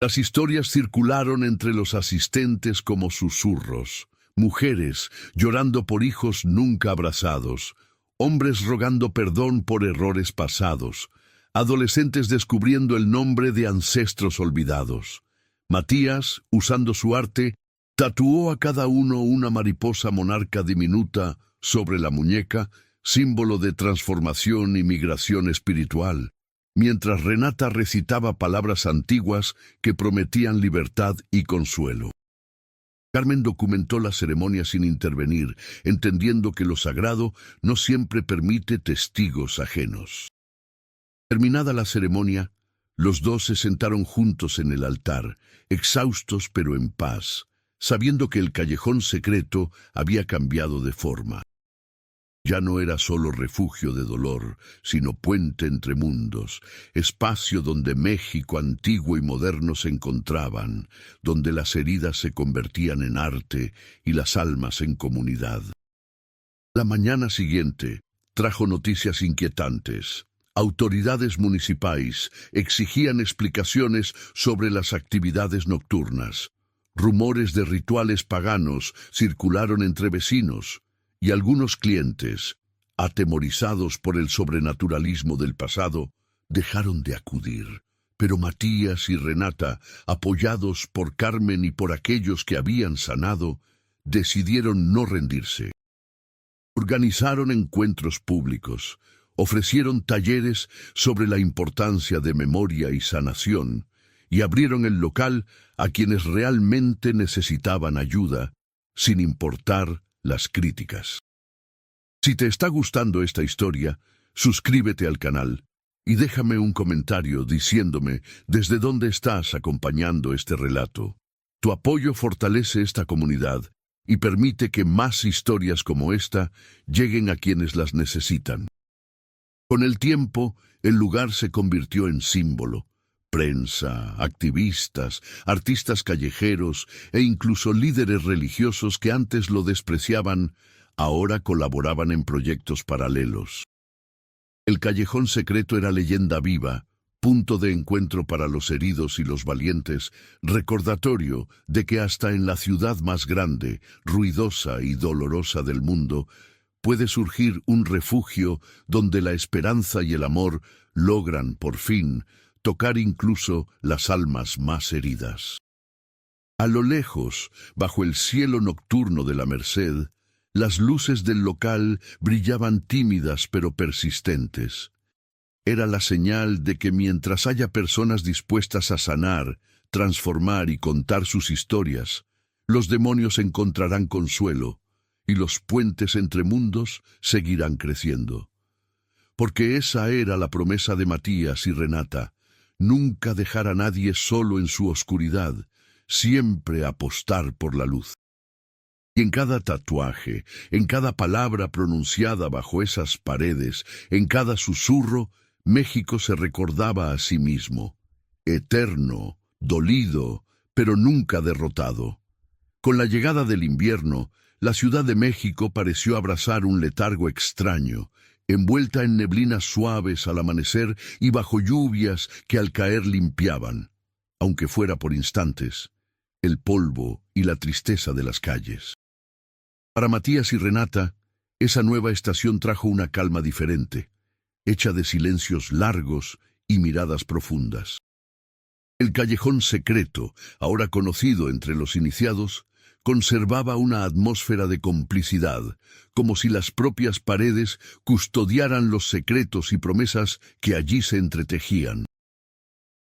Las historias circularon entre los asistentes como susurros. mujeres llorando por hijos nunca abrazados, hombres rogando perdón por errores pasados, adolescentes descubriendo el nombre de ancestros olvidados. Matías, usando su arte, tatuó a cada uno una mariposa monarca diminuta sobre la muñeca, símbolo de transformación y migración espiritual, mientras Renata recitaba palabras antiguas que prometían libertad y consuelo. Carmen documentó la ceremonia sin intervenir, entendiendo que lo sagrado no siempre permite testigos ajenos. Terminada la ceremonia, los dos se sentaron juntos en el altar, exhaustos pero en paz, sabiendo que el callejón secreto había cambiado de forma. Ya no era solo refugio de dolor, sino puente entre mundos, espacio donde México antiguo y moderno se encontraban, donde las heridas se convertían en arte y las almas en comunidad. La mañana siguiente trajo noticias inquietantes. Autoridades municipales exigían explicaciones sobre las actividades nocturnas. Rumores de rituales paganos circularon entre vecinos, y algunos clientes, atemorizados por el sobrenaturalismo del pasado, dejaron de acudir. Pero Matías y Renata, apoyados por Carmen y por aquellos que habían sanado, decidieron no rendirse. Organizaron encuentros públicos, ofrecieron talleres sobre la importancia de memoria y sanación, y abrieron el local a quienes realmente necesitaban ayuda, sin importar las críticas. Si te está gustando esta historia, suscríbete al canal y déjame un comentario diciéndome desde dónde estás acompañando este relato. Tu apoyo fortalece esta comunidad y permite que más historias como esta lleguen a quienes las necesitan. Con el tiempo, el lugar se convirtió en símbolo. Prensa, activistas, artistas callejeros e incluso líderes religiosos que antes lo despreciaban, ahora colaboraban en proyectos paralelos. El callejón secreto era leyenda viva, punto de encuentro para los heridos y los valientes, recordatorio de que hasta en la ciudad más grande, ruidosa y dolorosa del mundo, puede surgir un refugio donde la esperanza y el amor logran, por fin, tocar incluso las almas más heridas. A lo lejos, bajo el cielo nocturno de la Merced, las luces del local brillaban tímidas pero persistentes. Era la señal de que mientras haya personas dispuestas a sanar, transformar y contar sus historias, los demonios encontrarán consuelo y los puentes entre mundos seguirán creciendo. Porque esa era la promesa de Matías y Renata: nunca dejar a nadie solo en su oscuridad, siempre apostar por la luz. Y en cada tatuaje, en cada palabra pronunciada bajo esas paredes, en cada susurro, México se recordaba a sí mismo, eterno, dolido, pero nunca derrotado. Con la llegada del invierno, la Ciudad de México pareció abrazar un letargo extraño, envuelta en neblinas suaves al amanecer y bajo lluvias que al caer limpiaban, aunque fuera por instantes, el polvo y la tristeza de las calles. Para Matías y Renata, esa nueva estación trajo una calma diferente, hecha de silencios largos y miradas profundas. El callejón secreto, ahora conocido entre los iniciados, conservaba una atmósfera de complicidad, como si las propias paredes custodiaran los secretos y promesas que allí se entretejían.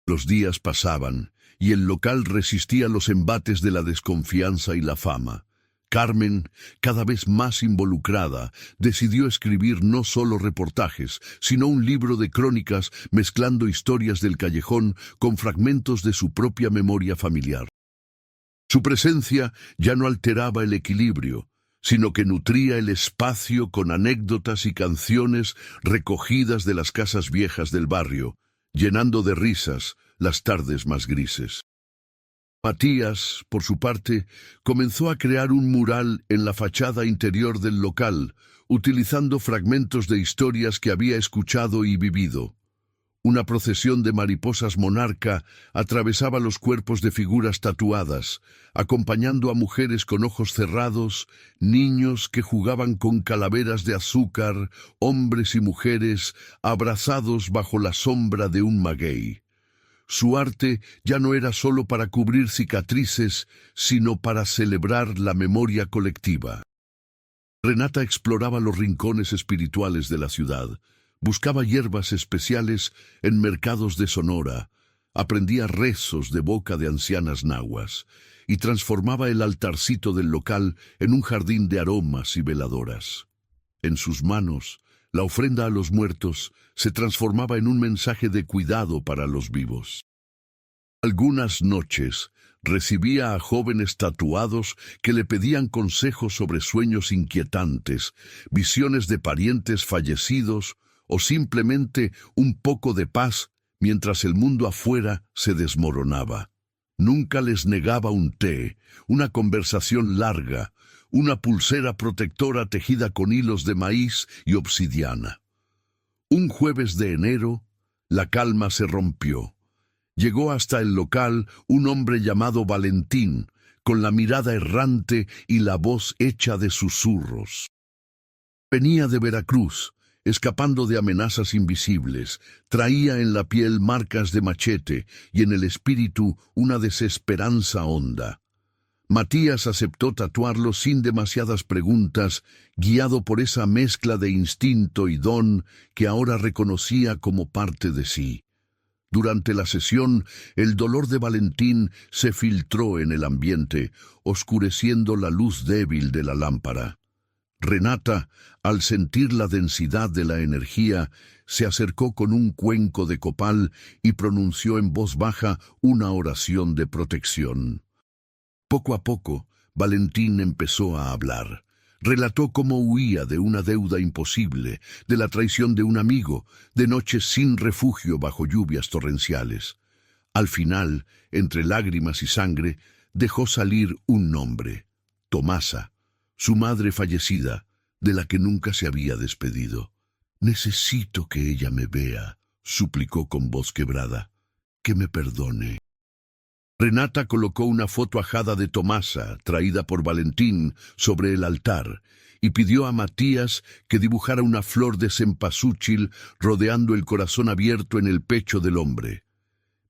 Los días pasaban, y el local resistía los embates de la desconfianza y la fama. Carmen, cada vez más involucrada, decidió escribir no solo reportajes, sino un libro de crónicas mezclando historias del callejón con fragmentos de su propia memoria familiar. Su presencia ya no alteraba el equilibrio, sino que nutría el espacio con anécdotas y canciones recogidas de las casas viejas del barrio, llenando de risas las tardes más grises. Matías, por su parte, comenzó a crear un mural en la fachada interior del local, utilizando fragmentos de historias que había escuchado y vivido. Una procesión de mariposas monarca atravesaba los cuerpos de figuras tatuadas, acompañando a mujeres con ojos cerrados, niños que jugaban con calaveras de azúcar, hombres y mujeres abrazados bajo la sombra de un maguey. Su arte ya no era solo para cubrir cicatrices, sino para celebrar la memoria colectiva. Renata exploraba los rincones espirituales de la ciudad. Buscaba hierbas especiales en mercados de Sonora, aprendía rezos de boca de ancianas nahuas y transformaba el altarcito del local en un jardín de aromas y veladoras. En sus manos, la ofrenda a los muertos se transformaba en un mensaje de cuidado para los vivos. Algunas noches recibía a jóvenes tatuados que le pedían consejos sobre sueños inquietantes, visiones de parientes fallecidos o simplemente un poco de paz mientras el mundo afuera se desmoronaba. Nunca les negaba un té, una conversación larga, una pulsera protectora tejida con hilos de maíz y obsidiana. Un jueves de enero, la calma se rompió. Llegó hasta el local un hombre llamado Valentín, con la mirada errante y la voz hecha de susurros. Venía de Veracruz, escapando de amenazas invisibles, traía en la piel marcas de machete y en el espíritu una desesperanza honda. Matías aceptó tatuarlo sin demasiadas preguntas, guiado por esa mezcla de instinto y don que ahora reconocía como parte de sí. Durante la sesión, el dolor de Valentín se filtró en el ambiente, oscureciendo la luz débil de la lámpara. Renata, al sentir la densidad de la energía, se acercó con un cuenco de copal y pronunció en voz baja una oración de protección. Poco a poco, Valentín empezó a hablar. Relató cómo huía de una deuda imposible, de la traición de un amigo, de noches sin refugio bajo lluvias torrenciales. Al final, entre lágrimas y sangre, dejó salir un nombre: Tomasa, su madre fallecida, de la que nunca se había despedido. «Necesito que ella me vea», suplicó con voz quebrada, «que me perdone». Renata colocó una foto ajada de Tomasa, traída por Valentín, sobre el altar, y pidió a Matías que dibujara una flor de cempasúchil rodeando el corazón abierto en el pecho del hombre.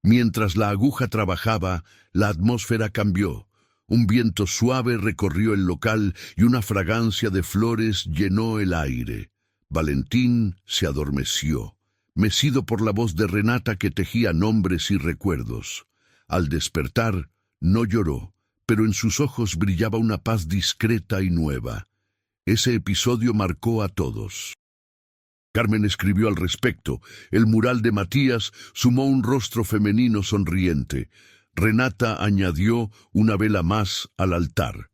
Mientras la aguja trabajaba, la atmósfera cambió. Un viento suave recorrió el local y una fragancia de flores llenó el aire. Valentín se adormeció, mecido por la voz de Renata que tejía nombres y recuerdos. Al despertar, no lloró, pero en sus ojos brillaba una paz discreta y nueva. Ese episodio marcó a todos. Carmen escribió al respecto. El mural de Matías sumó un rostro femenino sonriente. Renata añadió una vela más al altar.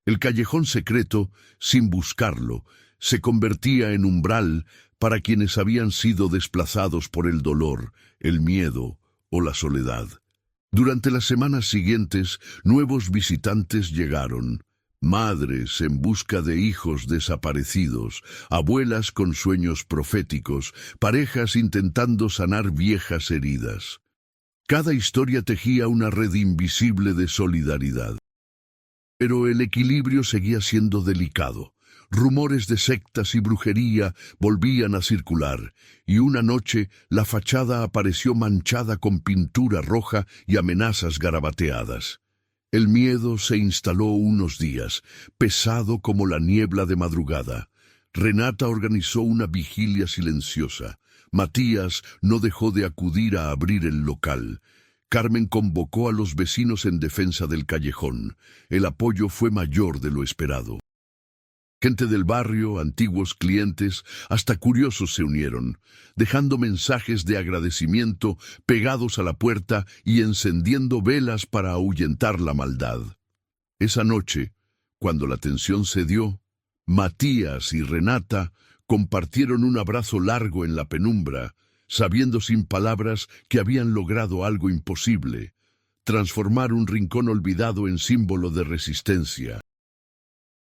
El callejón secreto, sin buscarlo, se convertía en umbral para quienes habían sido desplazados por el dolor, el miedo o la soledad. Durante las semanas siguientes, nuevos visitantes llegaron. Madres en busca de hijos desaparecidos, abuelas con sueños proféticos, parejas intentando sanar viejas heridas. Cada historia tejía una red invisible de solidaridad. Pero el equilibrio seguía siendo delicado. Rumores de sectas y brujería volvían a circular, y una noche la fachada apareció manchada con pintura roja y amenazas garabateadas. El miedo se instaló unos días, pesado como la niebla de madrugada. Renata organizó una vigilia silenciosa. Matías no dejó de acudir a abrir el local. Carmen convocó a los vecinos en defensa del callejón. El apoyo fue mayor de lo esperado. Gente del barrio, antiguos clientes, hasta curiosos se unieron, dejando mensajes de agradecimiento pegados a la puerta y encendiendo velas para ahuyentar la maldad. Esa noche, cuando la tensión cedió, Matías y Renata compartieron un abrazo largo en la penumbra, sabiendo sin palabras que habían logrado algo imposible: transformar un rincón olvidado en símbolo de resistencia.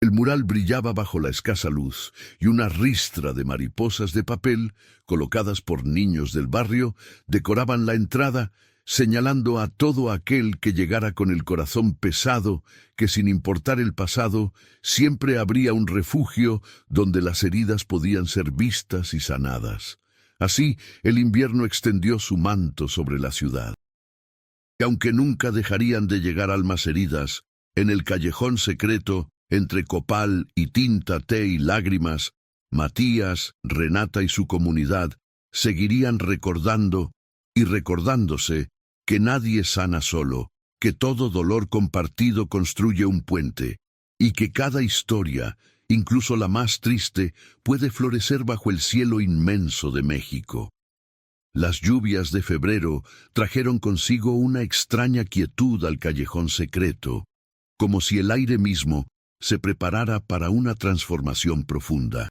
El mural brillaba bajo la escasa luz, y una ristra de mariposas de papel, colocadas por niños del barrio, decoraban la entrada, señalando a todo aquel que llegara con el corazón pesado, que sin importar el pasado, siempre habría un refugio donde las heridas podían ser vistas y sanadas. Así, el invierno extendió su manto sobre la ciudad. Y aunque nunca dejarían de llegar almas heridas, en el callejón secreto, entre copal y tinta, té y lágrimas, Matías, Renata y su comunidad seguirían recordando y recordándose que nadie sana solo, que todo dolor compartido construye un puente, y que cada historia, incluso la más triste, puede florecer bajo el cielo inmenso de México. Las lluvias de febrero trajeron consigo una extraña quietud al callejón secreto, como si el aire mismo se preparara para una transformación profunda.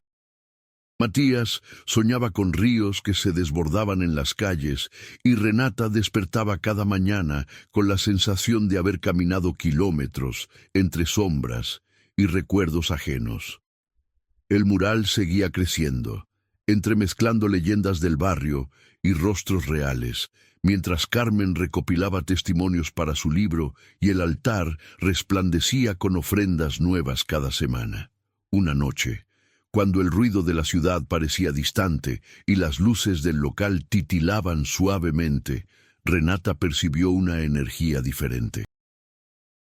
Matías soñaba con ríos que se desbordaban en las calles y Renata despertaba cada mañana con la sensación de haber caminado kilómetros entre sombras y recuerdos ajenos. El mural seguía creciendo, entremezclando leyendas del barrio y rostros reales, mientras Carmen recopilaba testimonios para su libro y el altar resplandecía con ofrendas nuevas cada semana. Una noche, cuando el ruido de la ciudad parecía distante y las luces del local titilaban suavemente, Renata percibió una energía diferente.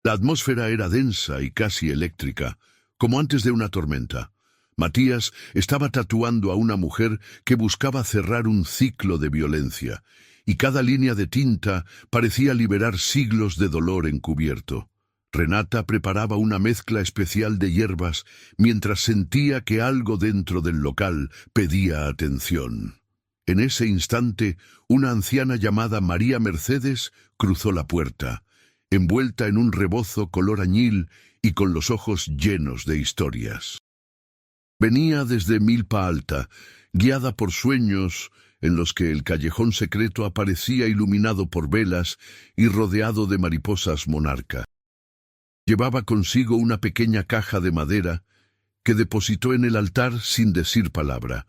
La atmósfera era densa y casi eléctrica, como antes de una tormenta. Matías estaba tatuando a una mujer que buscaba cerrar un ciclo de violencia, y cada línea de tinta parecía liberar siglos de dolor encubierto. Renata preparaba una mezcla especial de hierbas mientras sentía que algo dentro del local pedía atención. En ese instante, una anciana llamada María Mercedes cruzó la puerta, envuelta en un rebozo color añil y con los ojos llenos de historias. Venía desde Milpa Alta, guiada por sueños en los que el callejón secreto aparecía iluminado por velas y rodeado de mariposas monarca. Llevaba consigo una pequeña caja de madera que depositó en el altar sin decir palabra.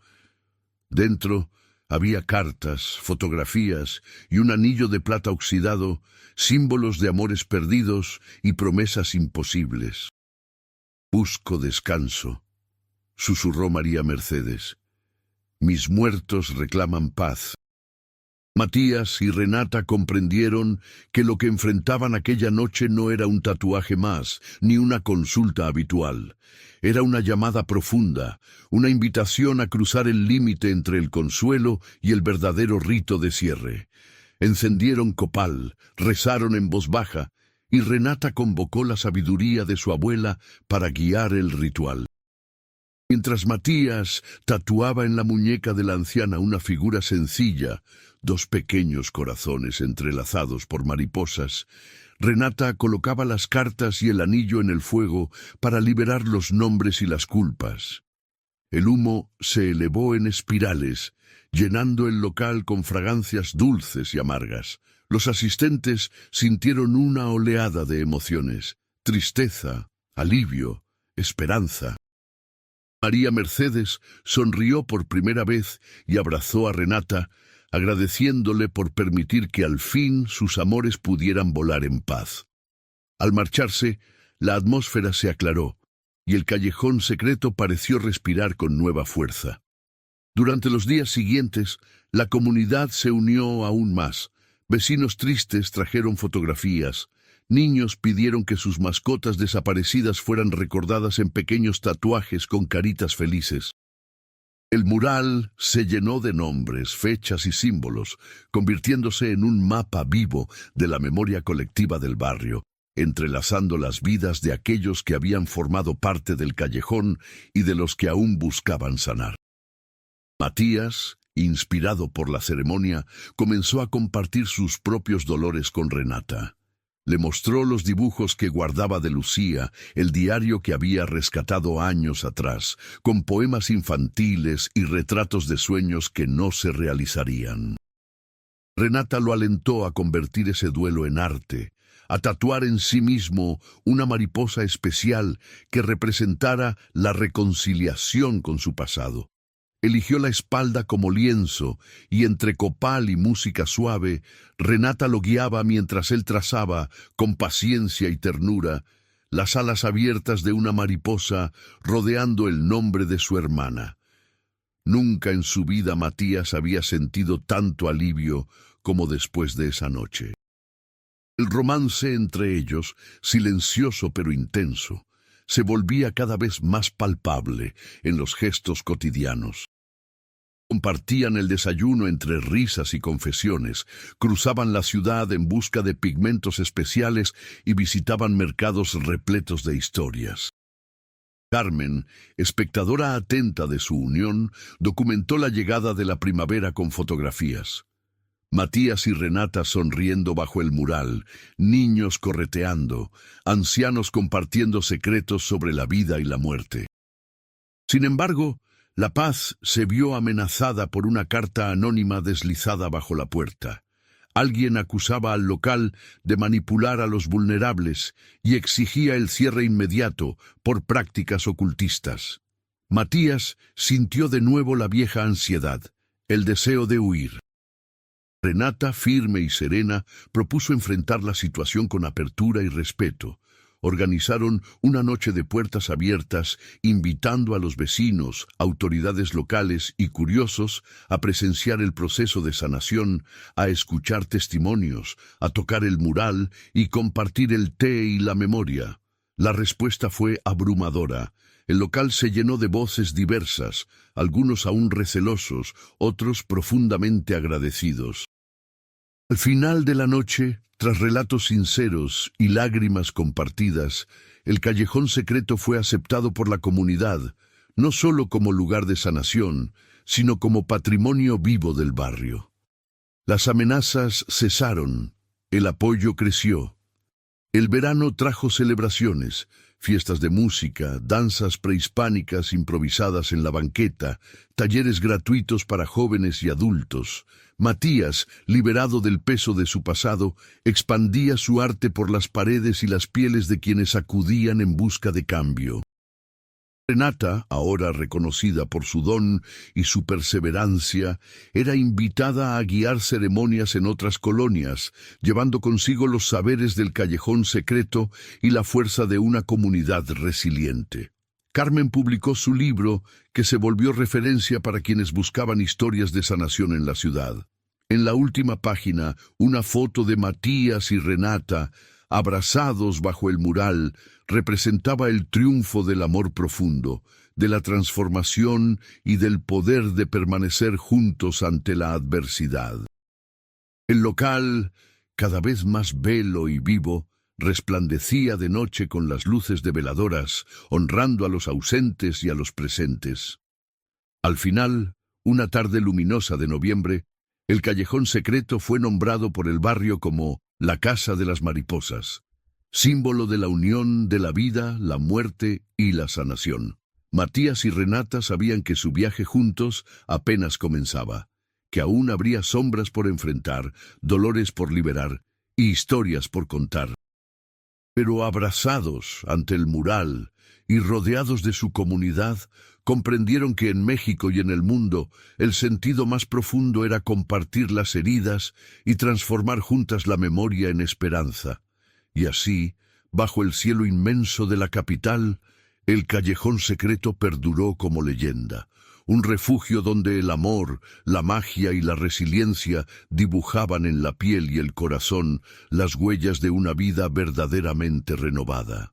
Dentro había cartas, fotografías y un anillo de plata oxidado, símbolos de amores perdidos y promesas imposibles. «Busco descanso», susurró María Mercedes. «Mis muertos reclaman paz». Matías y Renata comprendieron que lo que enfrentaban aquella noche no era un tatuaje más, ni una consulta habitual. Era una llamada profunda, una invitación a cruzar el límite entre el consuelo y el verdadero rito de cierre. Encendieron copal, rezaron en voz baja, y Renata convocó la sabiduría de su abuela para guiar el ritual. Mientras Matías tatuaba en la muñeca de la anciana una figura sencilla, dos pequeños corazones entrelazados por mariposas, Renata colocaba las cartas y el anillo en el fuego para liberar los nombres y las culpas. El humo se elevó en espirales, llenando el local con fragancias dulces y amargas. Los asistentes sintieron una oleada de emociones: tristeza, alivio, esperanza. María Mercedes sonrió por primera vez y abrazó a Renata, agradeciéndole por permitir que al fin sus amores pudieran volar en paz. Al marcharse, la atmósfera se aclaró, y el callejón secreto pareció respirar con nueva fuerza. Durante los días siguientes, la comunidad se unió aún más. Vecinos tristes trajeron fotografías. Niños pidieron que sus mascotas desaparecidas fueran recordadas en pequeños tatuajes con caritas felices. El mural se llenó de nombres, fechas y símbolos, convirtiéndose en un mapa vivo de la memoria colectiva del barrio, entrelazando las vidas de aquellos que habían formado parte del callejón y de los que aún buscaban sanar. Matías, inspirado por la ceremonia, comenzó a compartir sus propios dolores con Renata. Le mostró los dibujos que guardaba de Lucía, el diario que había rescatado años atrás, con poemas infantiles y retratos de sueños que no se realizarían. Renata lo alentó a convertir ese duelo en arte, a tatuar en sí mismo una mariposa especial que representara la reconciliación con su pasado. Eligió la espalda como lienzo, y entre copal y música suave, Renata lo guiaba mientras él trazaba, con paciencia y ternura, las alas abiertas de una mariposa rodeando el nombre de su hermana. Nunca en su vida Matías había sentido tanto alivio como después de esa noche. El romance entre ellos, silencioso pero intenso, se volvía cada vez más palpable en los gestos cotidianos. Compartían el desayuno entre risas y confesiones, cruzaban la ciudad en busca de pigmentos especiales y visitaban mercados repletos de historias. Carmen, espectadora atenta de su unión, documentó la llegada de la primavera con fotografías. Matías y Renata sonriendo bajo el mural, niños correteando, ancianos compartiendo secretos sobre la vida y la muerte. Sin embargo, la paz se vio amenazada por una carta anónima deslizada bajo la puerta. Alguien acusaba al local de manipular a los vulnerables y exigía el cierre inmediato por prácticas ocultistas. Matías sintió de nuevo la vieja ansiedad, el deseo de huir. Renata, firme y serena, propuso enfrentar la situación con apertura y respeto. Organizaron una noche de puertas abiertas, invitando a los vecinos, autoridades locales y curiosos a presenciar el proceso de sanación, a escuchar testimonios, a tocar el mural y compartir el té y la memoria. La respuesta fue abrumadora. El local se llenó de voces diversas, algunos aún recelosos, otros profundamente agradecidos. Al final de la noche, tras relatos sinceros y lágrimas compartidas, el callejón secreto fue aceptado por la comunidad, no solo como lugar de sanación, sino como patrimonio vivo del barrio. Las amenazas cesaron, el apoyo creció. El verano trajo celebraciones, fiestas de música, danzas prehispánicas improvisadas en la banqueta, talleres gratuitos para jóvenes y adultos. Matías, liberado del peso de su pasado, expandía su arte por las paredes y las pieles de quienes acudían en busca de cambio. Renata, ahora reconocida por su don y su perseverancia, era invitada a guiar ceremonias en otras colonias, llevando consigo los saberes del callejón secreto y la fuerza de una comunidad resiliente. Carmen publicó su libro, que se volvió referencia para quienes buscaban historias de sanación en la ciudad. En la última página, una foto de Matías y Renata, abrazados bajo el mural, representaba el triunfo del amor profundo, de la transformación y del poder de permanecer juntos ante la adversidad. El local, cada vez más belo y vivo, resplandecía de noche con las luces de veladoras, honrando a los ausentes y a los presentes. Al final, una tarde luminosa de noviembre, el callejón secreto fue nombrado por el barrio como la Casa de las Mariposas, símbolo de la unión de la vida, la muerte y la sanación. Matías y Renata sabían que su viaje juntos apenas comenzaba, que aún habría sombras por enfrentar, dolores por liberar y historias por contar. Pero abrazados ante el mural y rodeados de su comunidad, comprendieron que en México y en el mundo el sentido más profundo era compartir las heridas y transformar juntas la memoria en esperanza. Y así, bajo el cielo inmenso de la capital, el callejón secreto perduró como leyenda, un refugio donde el amor, la magia y la resiliencia dibujaban en la piel y el corazón las huellas de una vida verdaderamente renovada.